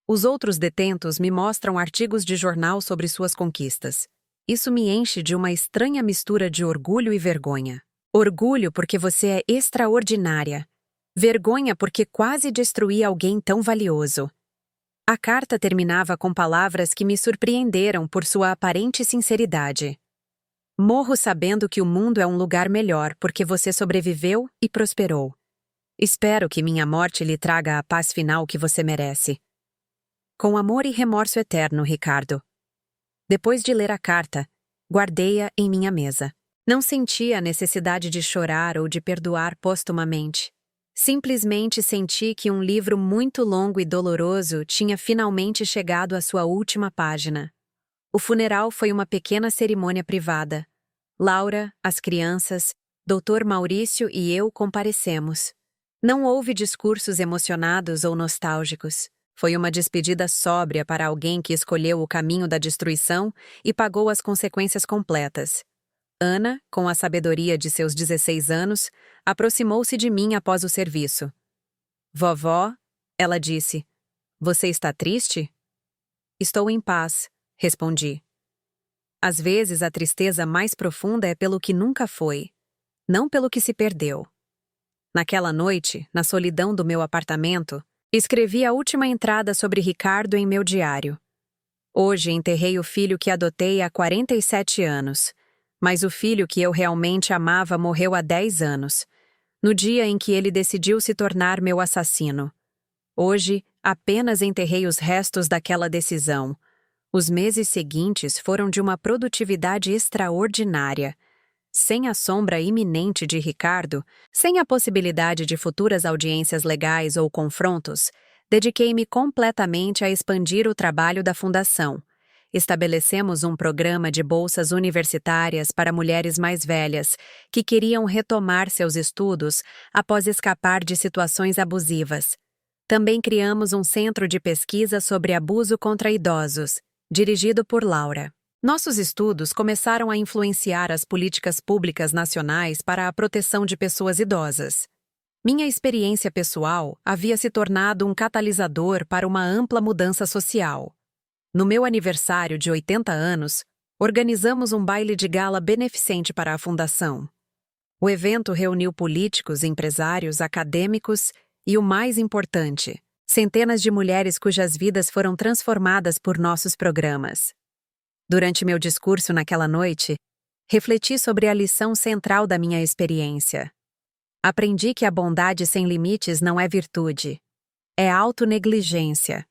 Os outros detentos me mostram artigos de jornal sobre suas conquistas. Isso me enche de uma estranha mistura de orgulho e vergonha. Orgulho porque você é extraordinária. Vergonha porque quase destruí alguém tão valioso. A carta terminava com palavras que me surpreenderam por sua aparente sinceridade. Morro sabendo que o mundo é um lugar melhor porque você sobreviveu e prosperou. Espero que minha morte lhe traga a paz final que você merece. Com amor e remorso eterno, Ricardo. Depois de ler a carta, guardei-a em minha mesa. Não sentia a necessidade de chorar ou de perdoar postumamente. Simplesmente senti que um livro muito longo e doloroso tinha finalmente chegado à sua última página. O funeral foi uma pequena cerimônia privada. Laura, as crianças, Dr. Maurício e eu comparecemos. Não houve discursos emocionados ou nostálgicos. Foi uma despedida sóbria para alguém que escolheu o caminho da destruição e pagou as consequências completas. Ana, com a sabedoria de seus 16 anos, aproximou-se de mim após o serviço. Vovó, ela disse, você está triste? Estou em paz, respondi. Às vezes a tristeza mais profunda é pelo que nunca foi, não pelo que se perdeu. Naquela noite, na solidão do meu apartamento, escrevi a última entrada sobre Ricardo em meu diário. Hoje enterrei o filho que adotei há 47 anos, mas o filho que eu realmente amava morreu há 10 anos, no dia em que ele decidiu se tornar meu assassino. Hoje, apenas enterrei os restos daquela decisão. Os meses seguintes foram de uma produtividade extraordinária. Sem a sombra iminente de Ricardo, sem a possibilidade de futuras audiências legais ou confrontos, dediquei-me completamente a expandir o trabalho da Fundação. Estabelecemos um programa de bolsas universitárias para mulheres mais velhas que queriam retomar seus estudos após escapar de situações abusivas. Também criamos um centro de pesquisa sobre abuso contra idosos, dirigido por Laura. Nossos estudos começaram a influenciar as políticas públicas nacionais para a proteção de pessoas idosas. Minha experiência pessoal havia se tornado um catalisador para uma ampla mudança social. No meu aniversário de 80 anos, organizamos um baile de gala beneficente para a Fundação. O evento reuniu políticos, empresários, acadêmicos e, o mais importante, centenas de mulheres cujas vidas foram transformadas por nossos programas. Durante meu discurso naquela noite, refleti sobre a lição central da minha experiência. Aprendi que a bondade sem limites não é virtude. É autonegligência.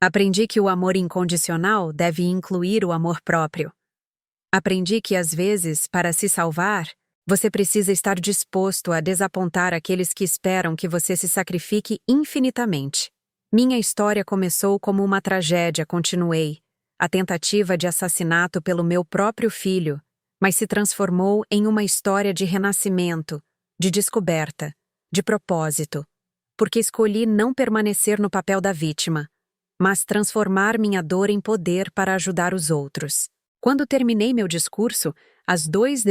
Aprendi que o amor incondicional deve incluir o amor próprio. Aprendi que, às vezes, para se salvar, você precisa estar disposto a desapontar aqueles que esperam que você se sacrifique infinitamente. Minha história começou como uma tragédia, continuei, a tentativa de assassinato pelo meu próprio filho, mas se transformou em uma história de renascimento, de descoberta, de propósito, porque escolhi não permanecer no papel da vítima, mas transformar minha dor em poder para ajudar os outros. Quando terminei meu discurso, as 2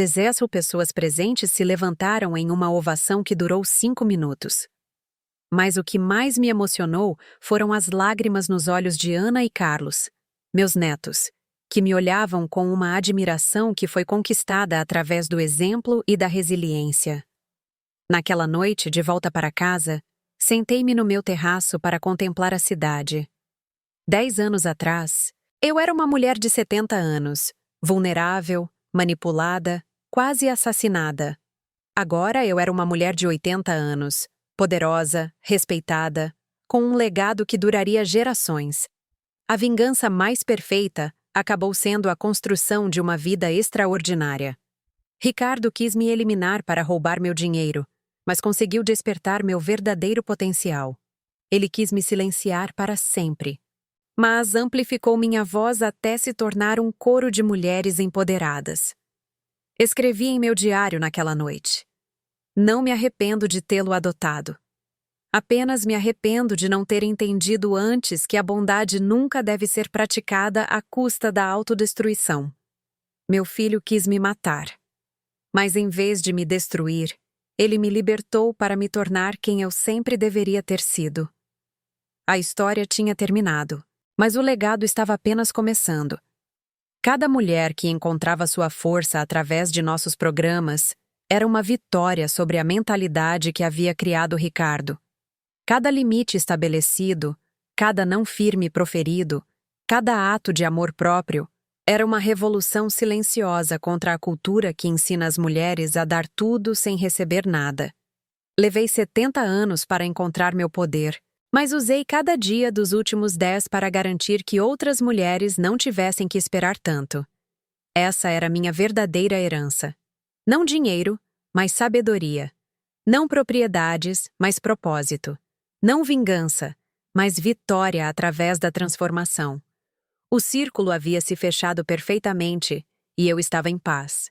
pessoas presentes se levantaram em uma ovação que durou 5 minutos. Mas o que mais me emocionou foram as lágrimas nos olhos de Ana e Carlos, meus netos, que me olhavam com uma admiração que foi conquistada através do exemplo e da resiliência. Naquela noite, de volta para casa, sentei-me no meu terraço para contemplar a cidade. 10 anos atrás, eu era uma mulher de 70 anos, vulnerável, manipulada, quase assassinada. Agora eu era uma mulher de 80 anos, poderosa, respeitada, com um legado que duraria gerações. A vingança mais perfeita acabou sendo a construção de uma vida extraordinária. Ricardo quis me eliminar para roubar meu dinheiro, mas conseguiu despertar meu verdadeiro potencial. Ele quis me silenciar para sempre, mas amplificou minha voz até se tornar um coro de mulheres empoderadas. Escrevi em meu diário naquela noite: não me arrependo de tê-lo adotado. Apenas me arrependo de não ter entendido antes que a bondade nunca deve ser praticada à custa da autodestruição. Meu filho quis me matar, mas em vez de me destruir, ele me libertou para me tornar quem eu sempre deveria ter sido. A história tinha terminado, mas o legado estava apenas começando. Cada mulher que encontrava sua força através de nossos programas era uma vitória sobre a mentalidade que havia criado Ricardo. Cada limite estabelecido, cada não firme proferido, cada ato de amor próprio era uma revolução silenciosa contra a cultura que ensina as mulheres a dar tudo sem receber nada. Levei 70 anos para encontrar meu poder, mas usei cada dia dos últimos 10 para garantir que outras mulheres não tivessem que esperar tanto. Essa era minha verdadeira herança. Não dinheiro, mas sabedoria. Não propriedades, mas propósito. Não vingança, mas vitória através da transformação. O círculo havia se fechado perfeitamente e eu estava em paz.